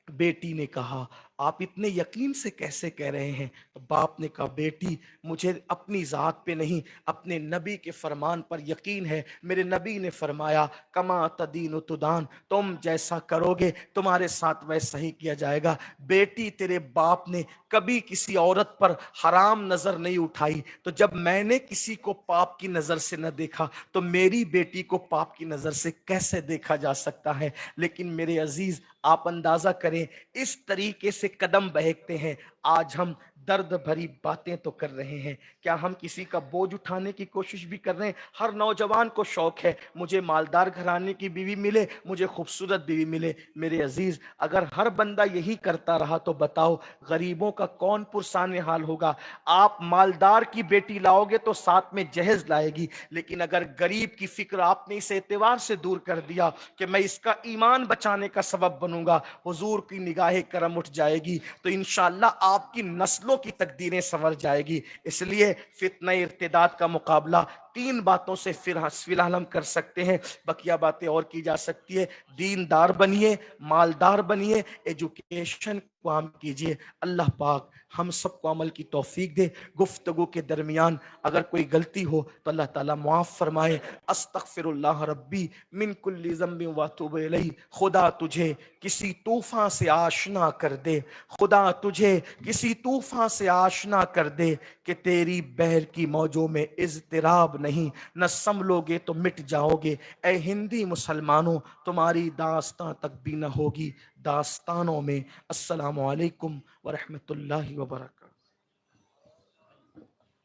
بیٹی نے کہا آپ اتنے یقین سے کیسے کہہ رہے ہیں؟ تو باپ نے کہا بیٹی مجھے اپنی ذات پہ نہیں اپنے نبی کے فرمان پر یقین ہے، میرے نبی نے فرمایا کما تدین تدان، تم جیسا کرو گے تمہارے ساتھ ویسا ہی کیا جائے گا۔ بیٹی تیرے باپ نے کبھی کسی عورت پر حرام نظر نہیں اٹھائی، تو جب میں نے کسی کو پاپ کی نظر سے نہ دیکھا تو میری بیٹی کو پاپ کی نظر سے کیسے دیکھا جا سکتا ہے؟ لیکن میرے عزیز آپ اندازہ کریں اس طریقے سے قدم بہکتے ہیں۔ آج ہم درد بھری باتیں تو کر رہے ہیں، کیا ہم کسی کا بوجھ اٹھانے کی کوشش بھی کر رہے ہیں؟ ہر نوجوان کو شوق ہے مجھے مالدار گھرانے کی بیوی ملے، مجھے خوبصورت بیوی ملے۔ میرے عزیز اگر ہر بندہ یہی کرتا رہا تو بتاؤ غریبوں کا کون پرسان حال ہوگا؟ آپ مالدار کی بیٹی لاؤ گے تو ساتھ میں جہیز لائے گی، لیکن اگر غریب کی فکر آپ نے اس اعتبار سے دور کر دیا کہ میں اس کا ایمان بچانے کا سبب بنوں گا، حضور کی نگاہ کرم اٹھ جائے گی، تو انشاءاللہ آپ کی نسلوں کی تقدیریں سنور جائے گی۔ اس لیے فتنہ ارتداد کا مقابلہ 3 باتوں سے فی الحال ہم کر سکتے ہیں، بقیہ باتیں اور کی جا سکتی ہے۔ دیندار بنیے، مالدار بنیے، ایجوکیشن کو عام کیجئے۔ اللہ پاک ہم سب کو عمل کی توفیق دے۔ گفتگو کے درمیان اگر کوئی غلطی ہو تو اللہ تعالیٰ معاف فرمائے۔ استغفر اللہ ربی من کل ذنب واتوب الیہ۔ خدا تجھے کسی طوفان سے آشنا کر دے، خدا تجھے کسی طوفان سے آشنا کر دے کہ تیری بحر کی موجوں میں اضطراب نہیں، نہ سنبھلو گے تو مٹ جاؤ گے۔ اے ہندی مسلمانوں تمہاری داستان تک بھی نہ ہوگی داستانوں میں۔ السلام علیکم ورحمۃ اللہ وبرکاتہ۔